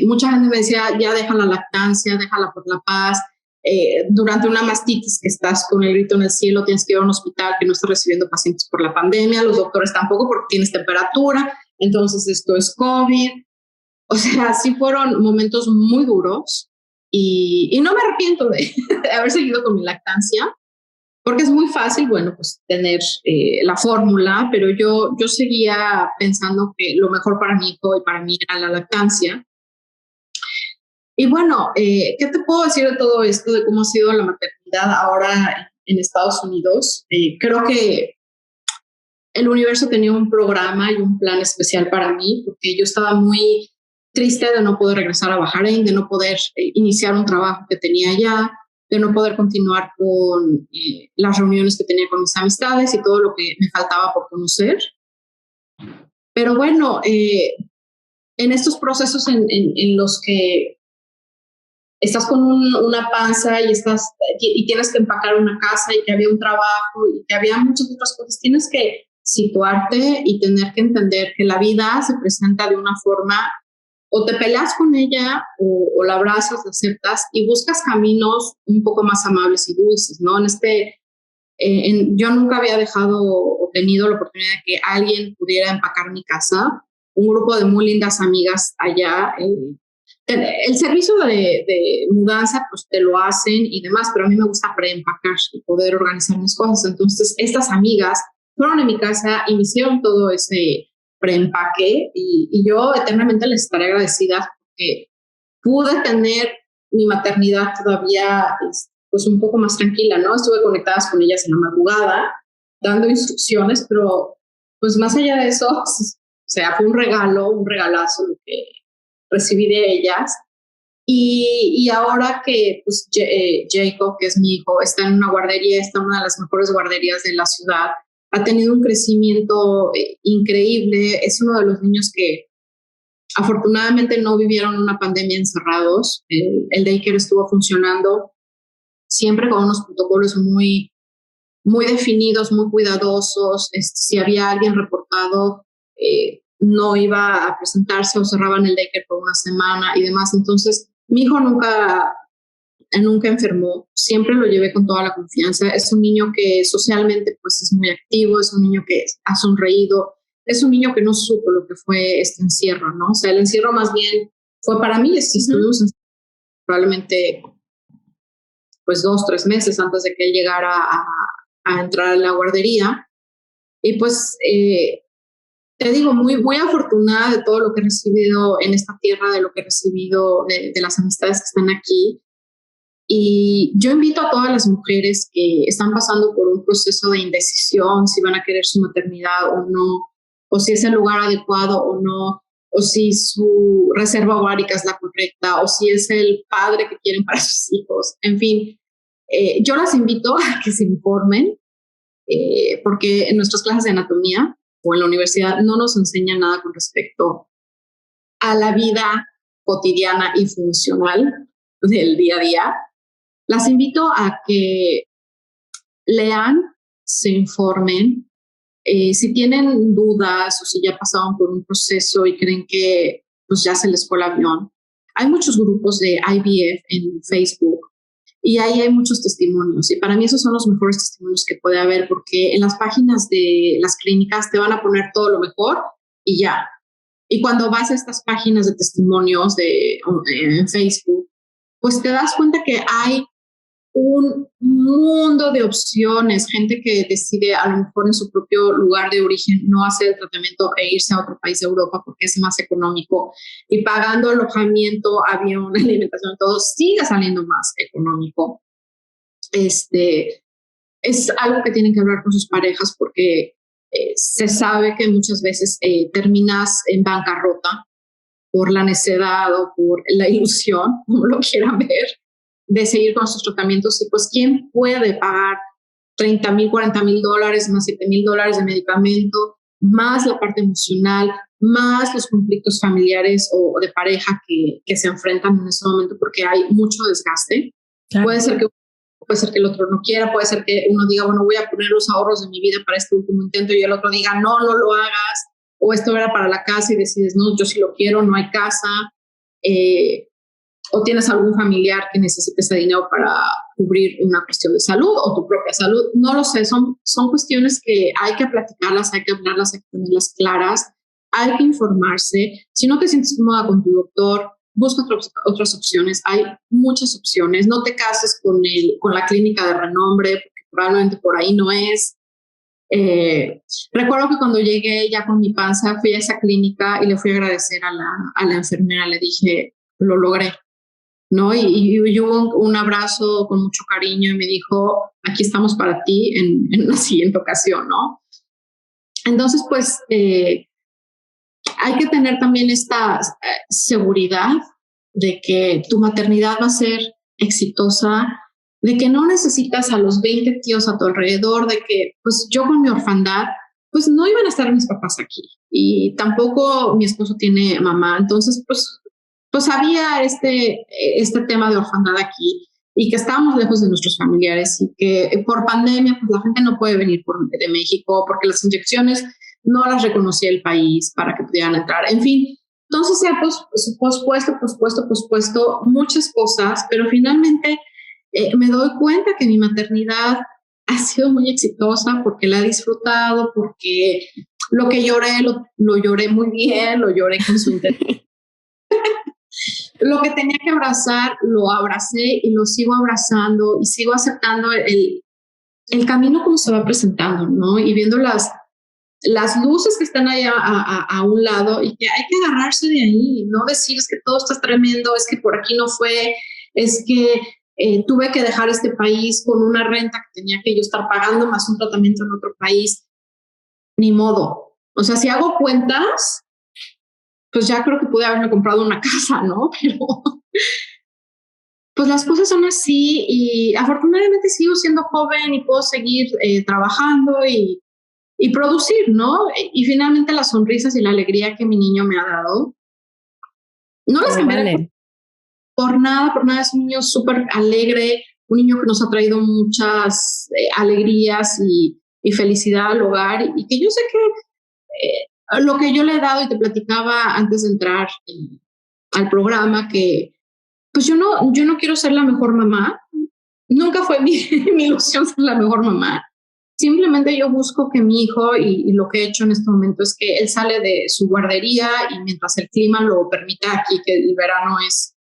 Speaker 2: Mucha gente me decía, ya deja la lactancia, déjala por la paz. Durante una mastitis que estás con el grito en el cielo, tienes que ir a un hospital que no está recibiendo pacientes por la pandemia, los doctores tampoco porque tienes temperatura, entonces esto es COVID. O sea, sí fueron momentos muy duros y no me arrepiento de haber seguido con mi lactancia, porque es muy fácil, bueno, pues tener la fórmula, pero yo seguía pensando que lo mejor para mi hijo y para mí era la lactancia. Y bueno, ¿qué te puedo decir de todo esto, de cómo ha sido la maternidad ahora en Estados Unidos? Creo que el universo tenía un programa y un plan especial para mí, porque yo estaba muy triste de no poder regresar a Bahrein, de no poder iniciar un trabajo que tenía allá, de no poder continuar con las reuniones que tenía con mis amistades y todo lo que me faltaba por conocer. Pero bueno, en estos procesos en los que estás con una panza y tienes que empacar una casa y que había un trabajo y que había muchas otras cosas, tienes que situarte y tener que entender que la vida se presenta de una forma, o te peleas con ella o la abrazas, la aceptas y buscas caminos un poco más amables y dulces, ¿no? Yo nunca había dejado o tenido la oportunidad de que alguien pudiera empacar mi casa. Un grupo de muy lindas amigas allá, el servicio de mudanza pues te lo hacen y demás, pero a mí me gusta preempacar y poder organizar mis cosas. Entonces estas amigas fueron a mi casa y me hicieron todo ese preempaque y yo eternamente les estaré agradecida porque pude tener mi maternidad todavía pues un poco más tranquila, ¿no? Estuve conectadas con ellas en la madrugada dando instrucciones, pero pues más allá de eso, o sea, fue un regalazo lo que recibí de ellas. Y ahora que pues, Jacob, que es mi hijo, está en una guardería, está en una de las mejores guarderías de la ciudad, ha tenido un crecimiento increíble, es uno de los niños que afortunadamente no vivieron una pandemia encerrados, el daycare estuvo funcionando siempre con unos protocolos muy, muy definidos, muy cuidadosos. Si había alguien reportado, no iba a presentarse o cerraban el daycare por una semana y demás. Entonces, mi hijo nunca enfermó, siempre lo llevé con toda la confianza. Es un niño que socialmente pues es muy activo, es un niño que ha sonreído, es un niño que no supo lo que fue este encierro, ¿no? O sea, el encierro más bien fue para mí, estuvimos probablemente pues 2-3 meses antes de que él llegara a entrar a la guardería. Y pues te digo, muy, muy afortunada de todo lo que he recibido en esta tierra, de lo que he recibido de las amistades que están aquí. Y yo invito a todas las mujeres que están pasando por un proceso de indecisión, si van a querer su maternidad o no, o si es el lugar adecuado o no, o si su reserva ovárica es la correcta, o si es el padre que quieren para sus hijos. En fin, yo las invito a que se informen, porque en nuestras clases de anatomía o en la universidad no nos enseñan nada con respecto a la vida cotidiana y funcional del día a día. Las invito a que lean, se informen. Si tienen dudas o si ya pasaron por un proceso y creen que pues ya se les fue el avión, hay muchos grupos de IVF en Facebook y ahí hay muchos testimonios. Y para mí esos son los mejores testimonios que puede haber, porque en las páginas de las clínicas te van a poner todo lo mejor y ya. Y cuando vas a estas páginas de testimonios en Facebook, pues te das cuenta que hay un mundo de opciones, gente que decide a lo mejor en su propio lugar de origen no hacer el tratamiento e irse a otro país de Europa porque es más económico y pagando alojamiento, avión, alimentación, todo sigue saliendo más económico. Es algo que tienen que hablar con sus parejas porque se sabe que muchas veces terminas en bancarrota por la necedad o por la ilusión, como lo quieran ver, de seguir con sus tratamientos. Y pues, ¿quién puede pagar $30,000, $40,000, más $7,000 de medicamento, más la parte emocional, más los conflictos familiares o de pareja que se enfrentan en ese momento porque hay mucho desgaste? Claro. Puede ser que el otro no quiera, puede ser que uno diga, bueno, voy a poner los ahorros de mi vida para este último intento y el otro diga, no, no lo hagas, o esto era para la casa y decides, no, yo sí lo quiero, no hay casa, o tienes algún familiar que necesite ese dinero para cubrir una cuestión de salud o tu propia salud, no lo sé, son cuestiones que hay que platicarlas, hay que hablarlas, hay que tenerlas claras, hay que informarse. Si no te sientes cómoda con tu doctor, busca otras opciones, hay muchas opciones. No te cases con la clínica de renombre, porque probablemente por ahí no es. Recuerdo que cuando llegué ya con mi panza, fui a esa clínica y le fui a agradecer a la enfermera, le dije, lo logré, ¿no? Y hubo un abrazo con mucho cariño y me dijo, aquí estamos para ti en una siguiente ocasión, ¿no? Entonces, pues, hay que tener también esta seguridad de que tu maternidad va a ser exitosa, de que no necesitas a los 20 tíos a tu alrededor, de que pues yo con mi orfandad, pues no iban a estar mis papás aquí y tampoco mi esposo tiene mamá, entonces pues había este tema de orfandad aquí y que estábamos lejos de nuestros familiares y que por pandemia pues la gente no puede venir de México porque las inyecciones no las reconocía el país para que pudieran entrar, en fin. Entonces se ha pospuesto muchas cosas, pero finalmente me doy cuenta que mi maternidad ha sido muy exitosa porque la he disfrutado, porque lo que lloré, lo lloré muy bien, lo lloré con su intención. Lo que tenía que abrazar, lo abracé y lo sigo abrazando y sigo aceptando el camino como se va presentando, ¿no? Y viendo las luces que están ahí a un lado y que hay que agarrarse de ahí, no decir es que todo está tremendo, es que por aquí no fue, es que tuve que dejar este país con una renta que tenía que yo estar pagando más un tratamiento en otro país. Ni modo. O sea, si hago cuentas, pues ya creo que pude haberme comprado una casa, ¿no? Pero pues las cosas son así y afortunadamente sigo siendo joven y puedo seguir trabajando y producir, ¿no? Y finalmente las sonrisas y la alegría que mi niño me ha dado, no las cambiaré por nada, es un niño súper alegre, un niño que nos ha traído muchas alegrías y felicidad al hogar y que yo sé que lo que yo le he dado y te platicaba antes de entrar al programa, que pues yo no quiero ser la mejor mamá, nunca fue mi ilusión ser la mejor mamá. Simplemente yo busco que mi hijo, y lo que he hecho en este momento es que él sale de su guardería y mientras el clima lo permita aquí, que el verano es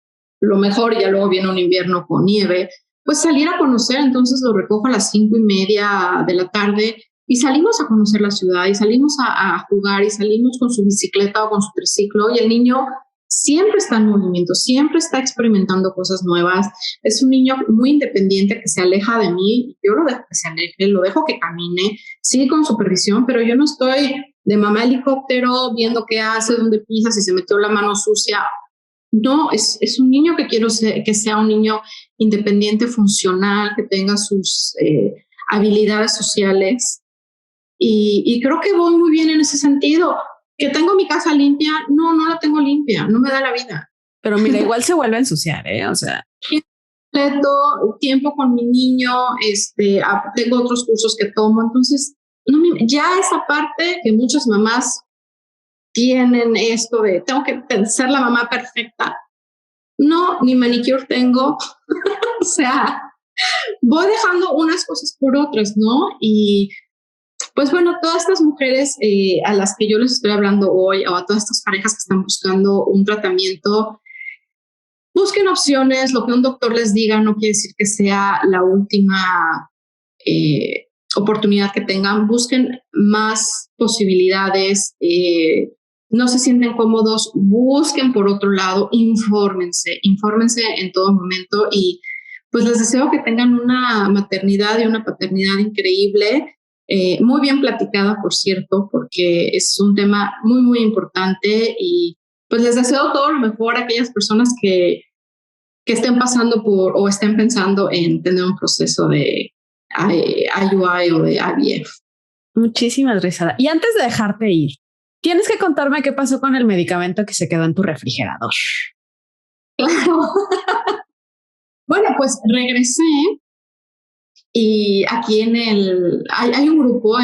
Speaker 2: lo mejor y ya luego viene un invierno con nieve, pues salir a conocer. Entonces lo recojo a las 5:30 de la tarde y salimos a conocer la ciudad y salimos a jugar y salimos con su bicicleta o con su triciclo y el niño siempre está en movimiento, siempre está experimentando cosas nuevas. Es un niño muy independiente que se aleja de mí. Yo lo dejo que se aleje, lo dejo que camine, sí con supervisión, pero yo no estoy de mamá helicóptero viendo qué hace, dónde pisa, si se metió la mano sucia. No, es un niño que quiero que sea un niño independiente, funcional, que tenga sus habilidades sociales. Y creo que voy muy bien en ese sentido. ¿Que tengo mi casa limpia? No la tengo limpia, no me da la vida.
Speaker 1: Pero mira, igual se vuelve a ensuciar, ¿eh? O sea.
Speaker 2: Tiempo con mi niño, tengo otros cursos que tomo, entonces ya esa parte que muchas mamás tienen esto de tengo que ser la mamá perfecta. No, ni manicure tengo. O sea, voy dejando unas cosas por otras, ¿no? Y pues bueno, todas estas mujeres a las que yo les estoy hablando hoy, o a todas estas parejas que están buscando un tratamiento, busquen opciones, lo que un doctor les diga no quiere decir que sea la última oportunidad que tengan, busquen más posibilidades, no se sienten cómodos, busquen por otro lado, infórmense en todo momento y pues les deseo que tengan una maternidad y una paternidad increíble, muy bien platicada, por cierto, porque es un tema muy, muy importante y pues les deseo todo lo mejor a aquellas personas que estén pasando por o estén pensando en tener un proceso de IUI o de IVF.
Speaker 1: Muchísimas gracias. Y antes de dejarte ir, tienes que contarme qué pasó con el medicamento que se quedó en tu refrigerador.
Speaker 2: Claro. Bueno, pues regresé y aquí hay un grupo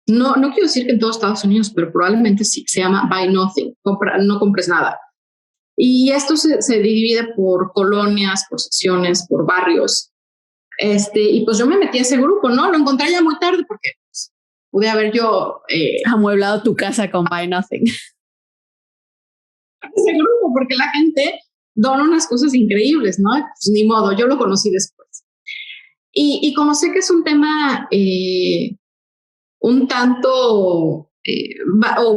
Speaker 2: no quiero decir que en todos Estados Unidos, pero probablemente sí, se llama Buy Nothing, no compres nada. Y esto se divide por colonias, por secciones, por barrios. Y pues yo me metí a ese grupo, ¿no? Lo encontré ya muy tarde porque pues, pude haber yo
Speaker 1: amueblado tu casa con Buy Nothing.
Speaker 2: Ese grupo, porque la gente dona unas cosas increíbles, ¿no? Pues ni modo, yo lo conocí después. Y como sé que es un tema un tanto o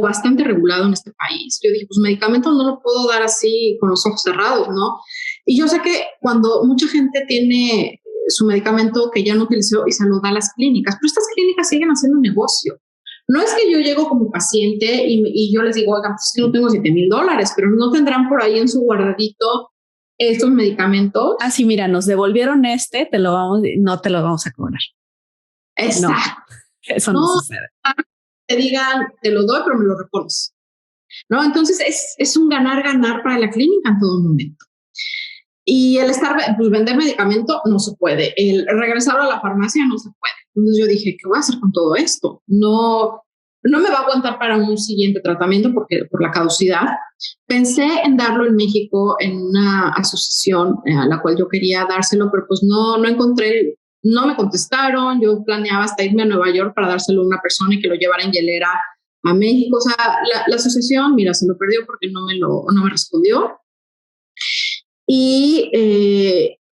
Speaker 2: bastante regulado en este país, yo dije, pues medicamentos no lo puedo dar así con los ojos cerrados, ¿no? Y yo sé que cuando mucha gente tiene su medicamento que ya no utilizó y se lo da a las clínicas, pero estas clínicas siguen haciendo un negocio. No es que yo llego como paciente y yo les digo, oigan, pues que no tengo $7,000, pero no tendrán por ahí en su guardadito estos medicamentos.
Speaker 1: Así, mira, nos devolvieron no te lo vamos a cobrar.
Speaker 2: Exacto.
Speaker 1: No, eso no sucede.
Speaker 2: Te digan, te lo doy, pero me lo repones. ¿No? Entonces es un ganar-ganar para la clínica en todo momento. Y el pues vender medicamento no se puede. El regresar a la farmacia no se puede. Entonces yo dije, ¿qué voy a hacer con todo esto? No me va a aguantar para un siguiente tratamiento por la caducidad. Pensé en darlo en México en una asociación a la cual yo quería dárselo, pero pues no encontré, no me contestaron. Yo planeaba hasta irme a Nueva York para dárselo a una persona y que lo llevara en hielera a México. O sea, la asociación, mira, se lo perdió porque no me respondió. Y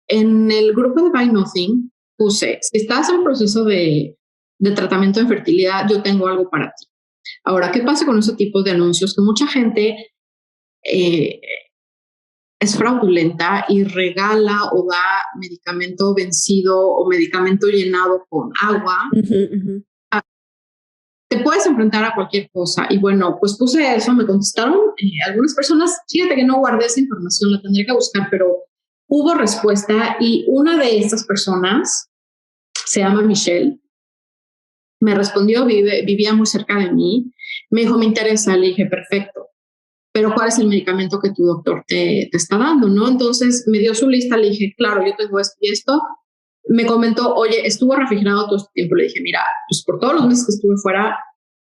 Speaker 2: en el grupo de Buy Nothing puse, si estás en proceso de tratamiento de fertilidad, yo tengo algo para ti. Ahora, ¿qué pasa con esos tipos de anuncios? Que mucha gente es fraudulenta y regala o da medicamento vencido o medicamento llenado con agua. Te puedes enfrentar a cualquier cosa. Y bueno, pues puse eso, me contestaron algunas personas, fíjate que no guardé esa información, la tendría que buscar, pero hubo respuesta y una de estas personas se llama Michelle, me respondió, vivía muy cerca de mí, me dijo, me interesa, le dije, perfecto, pero ¿cuál es el medicamento que tu doctor te está dando? ¿No? Entonces me dio su lista, le dije, claro, yo tengo esto y esto. Me comentó, oye, estuvo refrigerado todo este tiempo. Le dije, mira, pues por todos los meses que estuve fuera,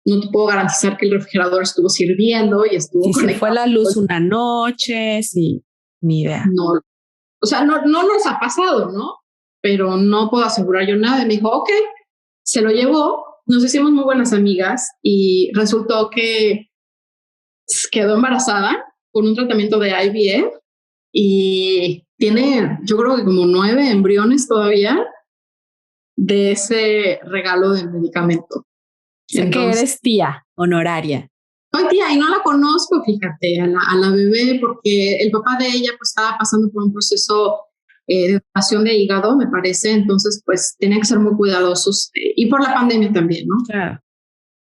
Speaker 2: no te puedo garantizar que el refrigerador estuvo sirviendo y estuvo
Speaker 1: conectado. Si fue la luz una noche, sí, ni idea.
Speaker 2: No, o sea, no nos ha pasado, ¿no? Pero no puedo asegurar yo nada. Y me dijo, ok, se lo llevó, nos hicimos muy buenas amigas y resultó que quedó embarazada con un tratamiento de IVF y tiene, yo creo que como 9 embriones todavía de ese regalo del medicamento.
Speaker 1: Sé que eres tía honoraria.
Speaker 2: Soy tía y no la conozco, fíjate, a la bebé, porque el papá de ella pues estaba pasando por un proceso de donación de hígado, me parece, entonces pues tenían que ser muy cuidadosos y por la pandemia también, ¿no?
Speaker 1: Claro.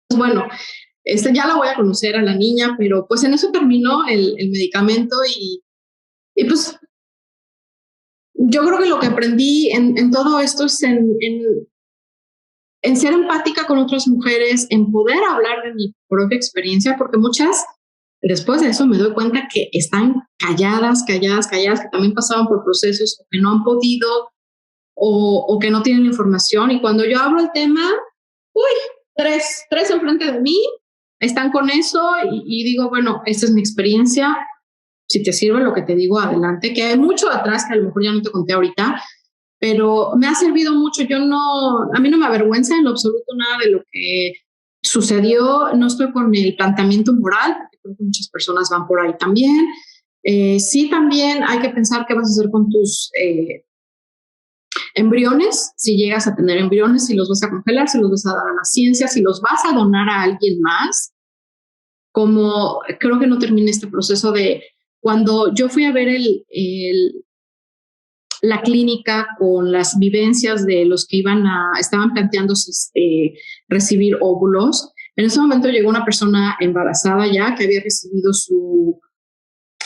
Speaker 2: Pues, bueno, ya la voy a conocer a la niña, pero pues en eso terminó el medicamento y pues yo creo que lo que aprendí en todo esto es en ser empática con otras mujeres, en poder hablar de mi propia experiencia, porque muchas, después de eso me doy cuenta que están calladas, que también pasaban por procesos o que no han podido o que no tienen información. Y cuando yo hablo el tema, tres enfrente de mí están con eso y digo, bueno, esta es mi experiencia. Si te sirve lo que te digo, adelante, que hay mucho atrás que a lo mejor ya no te conté ahorita, pero me ha servido mucho. A mí no me avergüenza en lo absoluto nada de lo que sucedió. No estoy con el planteamiento moral, porque creo que muchas personas van por ahí también, Sí, también hay que pensar qué vas a hacer con tus embriones, si llegas a tener embriones, si los vas a congelar, si los vas a dar a la ciencia, si los vas a donar a alguien más. Como creo que no termina este proceso de cuando yo fui a ver la clínica con las vivencias de los que estaban planteándose recibir óvulos. En ese momento llegó una persona embarazada ya que había recibido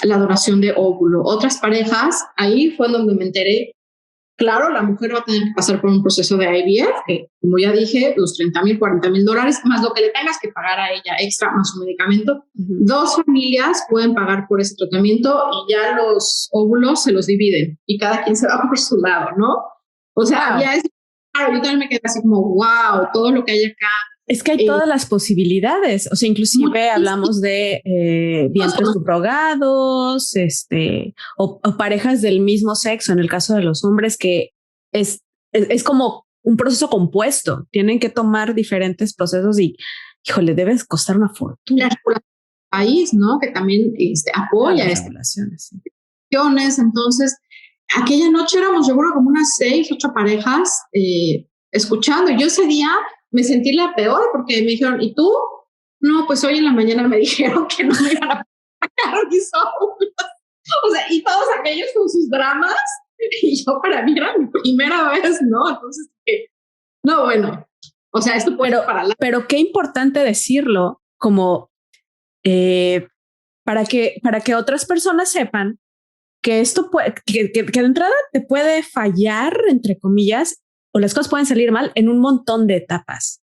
Speaker 2: la donación de óvulo. Otras parejas, ahí fue donde me enteré. Claro, la mujer va a tener que pasar por un proceso de IVF, que como ya dije, los $30,000, $40,000, más lo que le tengas que pagar a ella extra, más su medicamento. Uh-huh. 2 familias pueden pagar por ese tratamiento y ya los óvulos se los dividen y cada quien se va por su lado, ¿no? O sea, wow. Ya es, claro, yo también me quedé así como, wow, todo lo que hay acá.
Speaker 1: Es que hay todas las posibilidades, o sea, inclusive hablamos de vientres subrogados, o parejas del mismo sexo, en el caso de los hombres, que es como un proceso compuesto, tienen que tomar diferentes procesos y, híjole, debes costar una fortuna.
Speaker 2: El país, ¿no? Que también apoya
Speaker 1: las regulaciones. Sí.
Speaker 2: Entonces, aquella noche éramos, yo creo, como unas 6, 8 parejas escuchando. Yo ese día me sentí la peor porque me dijeron, ¿y tú? No, pues hoy en la mañana me dijeron que no me iban a pagar mis óvulos. O sea, y todos aquellos con sus dramas, y yo para mí era mi primera vez, ¿no? Entonces, no, bueno, o sea, esto puede para la...
Speaker 1: Pero qué importante decirlo, como para que otras personas sepan que esto puede, que de entrada te puede fallar, entre comillas, o las cosas pueden salir mal en un montón de etapas.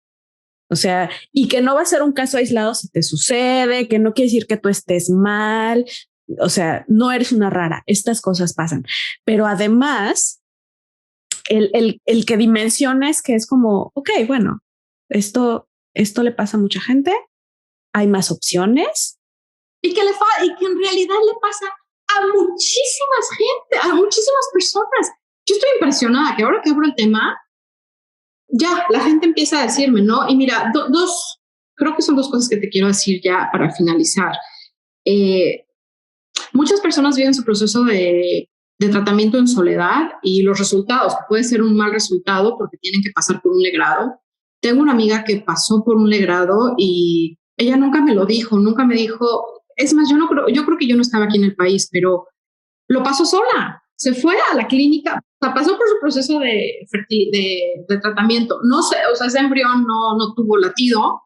Speaker 1: O sea, y que no va a ser un caso aislado si te sucede, que no quiere decir que tú estés mal. O sea, no eres una rara. Estas cosas pasan. Pero además, el que dimensiones que es como, ok, bueno, esto le pasa a mucha gente. Hay más opciones.
Speaker 2: Y que en realidad le pasa a muchísimas gente, a muchísimas personas. Yo estoy impresionada que ahora que abro el tema, ya la gente empieza a decirme, ¿no? Y mira, creo que son 2 cosas que te quiero decir ya para finalizar. Muchas personas viven su proceso de tratamiento en soledad y los resultados, que puede ser un mal resultado porque tienen que pasar por un legrado. Tengo una amiga que pasó por un legrado y ella nunca me lo dijo, nunca me dijo, es más, yo creo que yo no estaba aquí en el país, pero lo pasó sola. Se fue a la clínica, o sea, pasó por su proceso de tratamiento. No sé, o sea, ese embrión no tuvo latido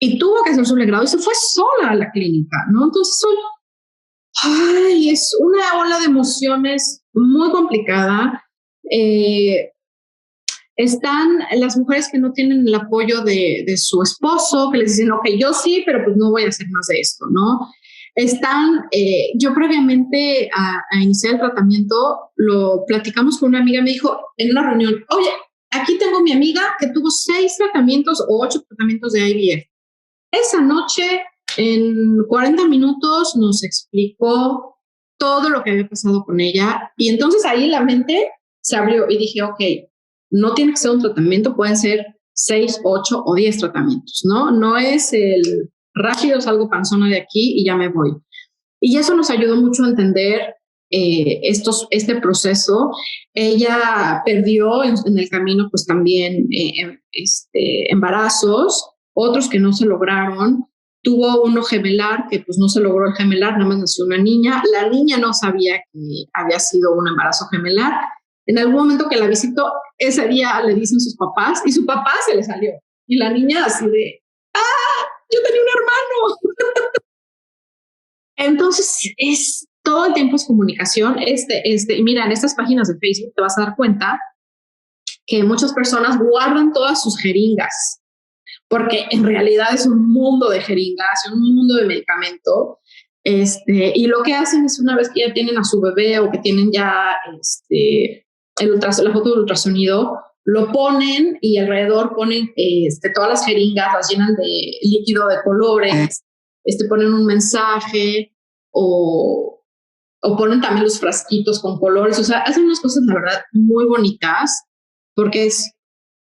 Speaker 2: y tuvo que hacer su legrado y se fue sola a la clínica, ¿no? Entonces, es una ola de emociones muy complicada. Están las mujeres que no tienen el apoyo de su esposo, que les dicen, ok, yo sí, pero pues no voy a hacer más de esto, ¿no? Yo previamente a iniciar el tratamiento, lo platicamos con una amiga, me dijo en una reunión, oye, aquí tengo mi amiga que tuvo 6 tratamientos o 8 tratamientos de IVF. Esa noche, en 40 minutos, nos explicó todo lo que había pasado con ella y entonces ahí la mente se abrió y dije, ok, no tiene que ser un tratamiento, pueden ser 6, 8 o 10 tratamientos, ¿no? No es el rápido salgo panzona de aquí y ya me voy. Y eso nos ayudó mucho a entender este proceso. Ella perdió en el camino pues también embarazos, otros que no se lograron. Tuvo uno gemelar que pues no se logró el gemelar, nada más nació una niña. La niña no sabía que había sido un embarazo gemelar. En algún momento que la visitó, ese día le dicen sus papás y su papá se le salió. Y la niña así de, yo tenía un hermano. Entonces, todo el tiempo es comunicación. Mira, en estas páginas de Facebook te vas a dar cuenta que muchas personas guardan todas sus jeringas, porque en realidad es un mundo de jeringas, un mundo de medicamento. Y lo que hacen es una vez que ya tienen a su bebé o que tienen ya la foto del ultrasonido, lo ponen y alrededor ponen todas las jeringas, las llenan de líquido de colores, ponen un mensaje o ponen también los frasquitos con colores. O sea, hacen unas cosas, la verdad, muy bonitas porque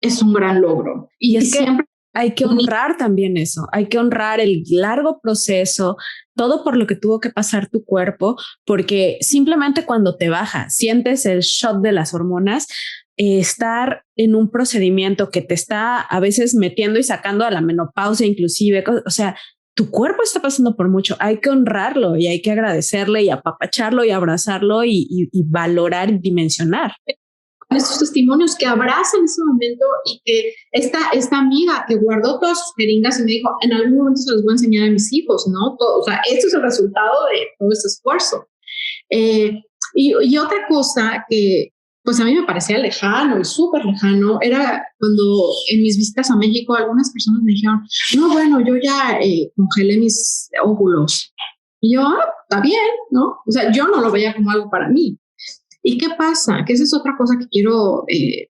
Speaker 2: es un gran logro.
Speaker 1: Y es que siempre Hay que honrar también eso, hay que honrar el largo proceso, todo por lo que tuvo que pasar tu cuerpo, porque simplemente cuando te baja, sientes el shot de las hormonas, estar en un procedimiento que te está a veces metiendo y sacando a la menopausia, inclusive, o sea, tu cuerpo está pasando por mucho, hay que honrarlo y hay que agradecerle y apapacharlo y abrazarlo y valorar y dimensionar.
Speaker 2: Estos testimonios que abrazan ese momento y que esta amiga que guardó todas sus jeringas y me dijo, en algún momento se los voy a enseñar a mis hijos, ¿no? Todo, o sea, esto es el resultado de todo este esfuerzo. Y otra cosa que pues a mí me parecía lejano y súper lejano era cuando en mis visitas a México algunas personas me dijeron, no, bueno, yo ya congelé mis óvulos. Y yo, está bien, ¿no? O sea, yo no lo veía como algo para mí. ¿Y qué pasa? Que esa es otra cosa que quiero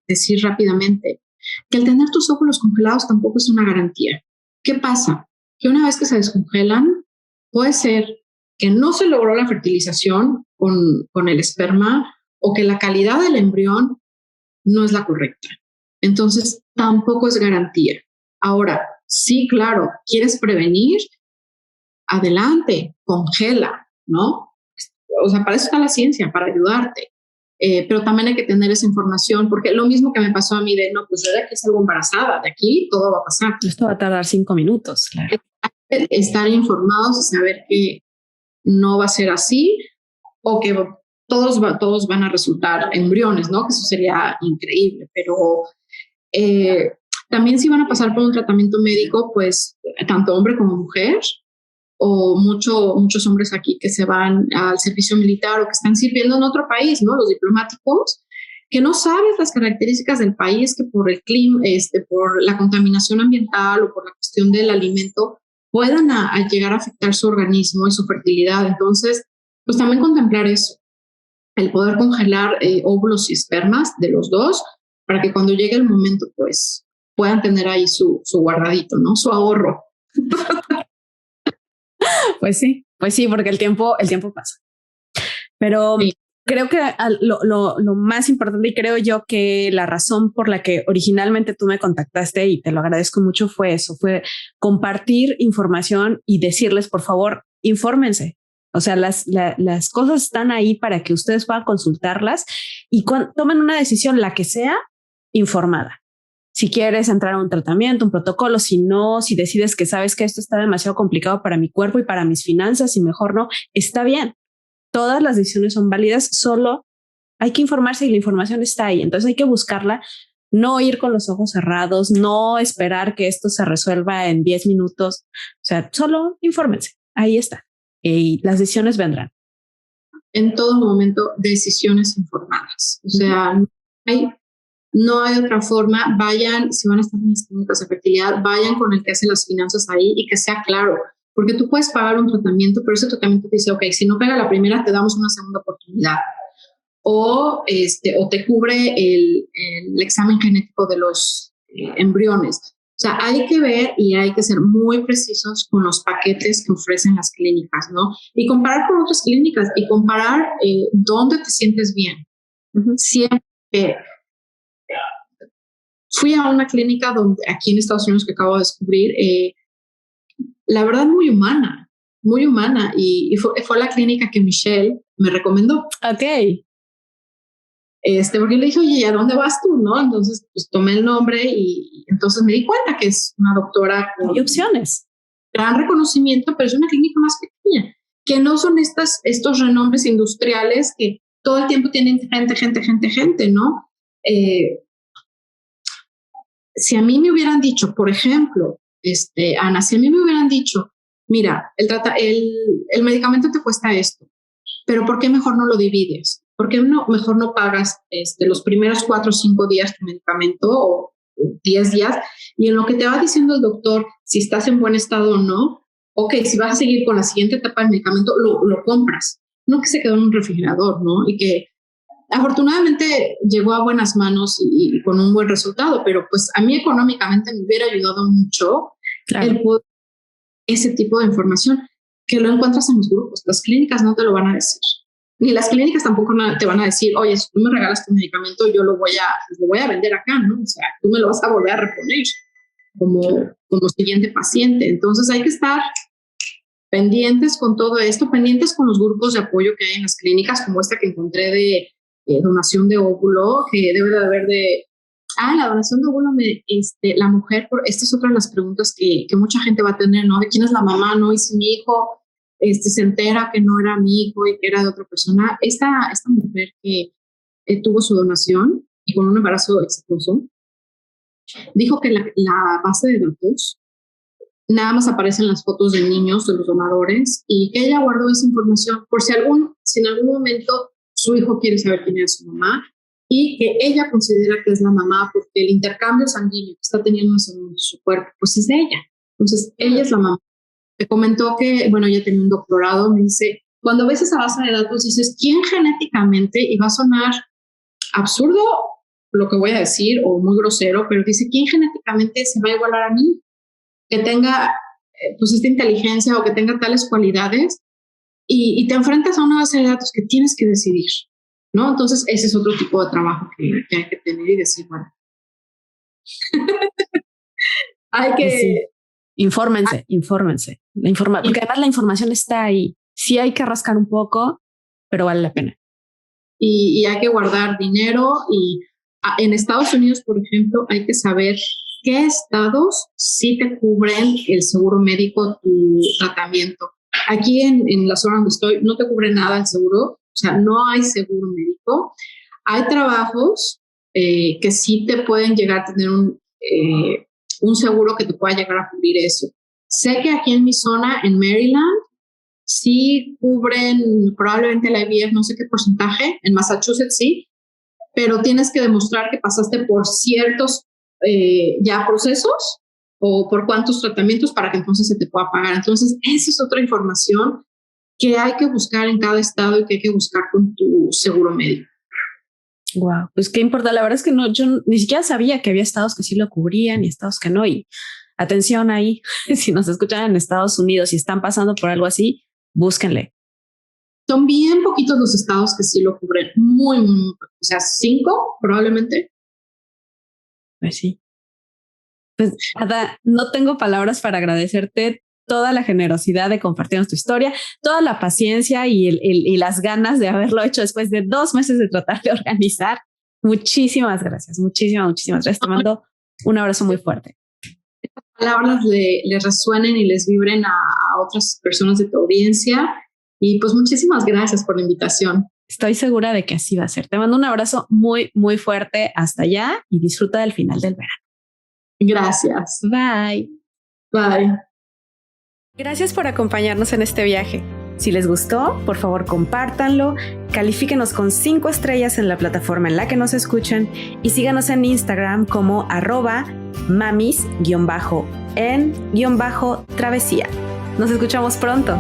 Speaker 2: decir rápidamente, que el tener tus óvulos congelados tampoco es una garantía. ¿Qué pasa? Que una vez que se descongelan, puede ser que no se logró la fertilización con el esperma o que la calidad del embrión no es la correcta. Entonces, tampoco es garantía. Ahora, sí, claro, ¿quieres prevenir? Adelante, congela, ¿no? O sea, para eso está la ciencia, para ayudarte. Pero también hay que tener esa información, porque lo mismo que me pasó a mí de, no, pues yo de aquí salgo embarazada, de aquí todo va a pasar.
Speaker 1: Esto va a tardar 5 minutos, claro.
Speaker 2: Estar informados y saber que no va a ser así o que todos van a resultar embriones, ¿no? Que eso sería increíble, pero también si van a pasar por un tratamiento médico, pues tanto hombre como mujer, o muchos hombres aquí que se van al servicio militar o que están sirviendo en otro país, ¿no? Los diplomáticos, que no sabes las características del país, que por el clima, por la contaminación ambiental o por la cuestión del alimento, puedan a llegar a afectar su organismo y su fertilidad. Entonces, pues también contemplar eso, el poder congelar óvulos y espermas de los dos, para que cuando llegue el momento, pues puedan tener ahí su guardadito, ¿no? Su ahorro.
Speaker 1: Pues sí, porque el tiempo pasa. Pero sí, creo que lo más importante, y creo yo que la razón por la que originalmente tú me contactaste, y te lo agradezco mucho, fue eso, fue compartir información y decirles, por favor, infórmense. O sea, las cosas están ahí para que ustedes puedan consultarlas y tomen una decisión, la que sea, informada. Si quieres entrar a un tratamiento, un protocolo, si no, si decides que sabes que esto está demasiado complicado para mi cuerpo y para mis finanzas y mejor no, está bien. Todas las decisiones son válidas, solo hay que informarse y la información está ahí. Entonces hay que buscarla, no ir con los ojos cerrados, no esperar que esto se resuelva en 10 minutos. O sea, solo infórmense. Ahí está. Y las decisiones vendrán.
Speaker 2: En todo momento, decisiones informadas. O sea, no hay otra forma. Vayan, si van a estar en las clínicas de fertilidad, vayan con el que hace las finanzas ahí y que sea claro. Porque tú puedes pagar un tratamiento, pero ese tratamiento te dice, ok, si no pega la primera, te damos una segunda oportunidad. O te cubre el examen genético de los embriones. O sea, hay que ver y hay que ser muy precisos con los paquetes que ofrecen las clínicas, ¿no? Y comparar con otras clínicas y comparar dónde te sientes bien. Siempre. Fui a una clínica donde, aquí en Estados Unidos que acabo de descubrir, la verdad muy humana, y fue la clínica que Michelle me recomendó.
Speaker 1: Ok.
Speaker 2: Porque le dije, oye, ¿a dónde vas tú? ¿No? Entonces, pues tomé el nombre y entonces me di cuenta que es una doctora con
Speaker 1: hay opciones,
Speaker 2: gran reconocimiento, pero es una clínica más pequeña, que no son estos renombres industriales que todo el tiempo tienen gente, ¿no? Si a mí me hubieran dicho, por ejemplo, Ana, si a mí me hubieran dicho, mira, el medicamento te cuesta esto, pero ¿por qué mejor no lo divides? ¿Por qué mejor no pagas los primeros 4 o 5 días tu medicamento o 10 días? Y en lo que te va diciendo el doctor, si estás en buen estado o no, ok, si vas a seguir con la siguiente etapa del medicamento, lo compras. No que se quedó en un refrigerador, ¿no? Y que afortunadamente llegó a buenas manos y con un buen resultado, pero pues a mí económicamente me hubiera ayudado mucho el poder ese tipo de información que lo encuentras en los grupos. Las clínicas no te lo van a decir. Ni las clínicas tampoco te van a decir, oye, si tú me regalas tu medicamento, yo lo voy a vender acá, ¿no? O sea, tú me lo vas a volver a reponer. como siguiente paciente. Entonces hay que estar pendientes con todo esto, pendientes con los grupos de apoyo que hay en las clínicas, como esta que encontré de donación de óvulo, que debe de haber la donación de óvulo, la mujer, esta es otra de las preguntas que mucha gente va a tener, ¿no? ¿De quién es la mamá, no? Y si mi hijo se entera que no era mi hijo y que era de otra persona. Esta mujer que tuvo su donación y con un embarazo exitoso, dijo que la base de datos nada más aparecen las fotos de niños de los donadores y que ella guardó esa información por si en algún momento su hijo quiere saber quién es su mamá y que ella considera que es la mamá porque el intercambio sanguíneo que está teniendo en su cuerpo, pues es de ella. Entonces, ella es la mamá. Me comentó que, bueno, ella tenía un doctorado, me dice, cuando ves esa base de datos dices, ¿quién genéticamente, y va a sonar absurdo lo que voy a decir o muy grosero, pero dice, ¿quién genéticamente se va a igualar a mí? Que tenga pues esta inteligencia o que tenga tales cualidades y te enfrentas a una base de datos que tienes que decidir, ¿no? Entonces ese es otro tipo de trabajo que hay que tener y decir, bueno, hay que...
Speaker 1: Sí. Infórmense. Porque además la información está ahí. Sí hay que rascar un poco, pero vale la pena.
Speaker 2: Y hay que guardar dinero y en Estados Unidos, por ejemplo, hay que saber qué estados sí te cubren el seguro médico, tu tratamiento. Aquí en la zona donde estoy no te cubre nada el seguro, o sea, no hay seguro médico. Hay trabajos que sí te pueden llegar a tener un seguro que te pueda llegar a cubrir eso. Sé que aquí en mi zona, en Maryland, sí cubren probablemente la IVF, no sé qué porcentaje, en Massachusetts sí, pero tienes que demostrar que pasaste por ciertos ya procesos o por cuántos tratamientos para que entonces se te pueda pagar. Entonces, esa es otra información que hay que buscar en cada estado y que hay que buscar con tu seguro médico.
Speaker 1: Wow, pues qué importante. La verdad es que no, yo ni siquiera sabía que había estados que sí lo cubrían y estados que no. Y atención ahí, si nos escuchan en Estados Unidos y están pasando por algo así, búsquenle.
Speaker 2: Son bien poquitos los estados que sí lo cubren, muy, o sea, 5 probablemente.
Speaker 1: Pues sí. Pues Ada, no tengo palabras para agradecerte toda la generosidad de compartirnos tu historia, toda la paciencia y las ganas de haberlo hecho después de 2 meses de tratar de organizar. Muchísimas gracias, muchísimas gracias. Te mando un abrazo muy fuerte.
Speaker 2: Estas palabras les resuenen y les vibren a otras personas de tu audiencia. Y pues muchísimas gracias por la invitación.
Speaker 1: Estoy segura de que así va a ser. Te mando un abrazo muy, muy fuerte hasta allá y disfruta del final del verano.
Speaker 2: Gracias.
Speaker 1: Bye.
Speaker 2: Bye.
Speaker 1: Gracias por acompañarnos en este viaje. Si les gustó, por favor compártanlo, califíquenos con 5 estrellas en la plataforma en la que nos escuchan y síganos en Instagram como @mamis_en_travesía. Nos escuchamos pronto.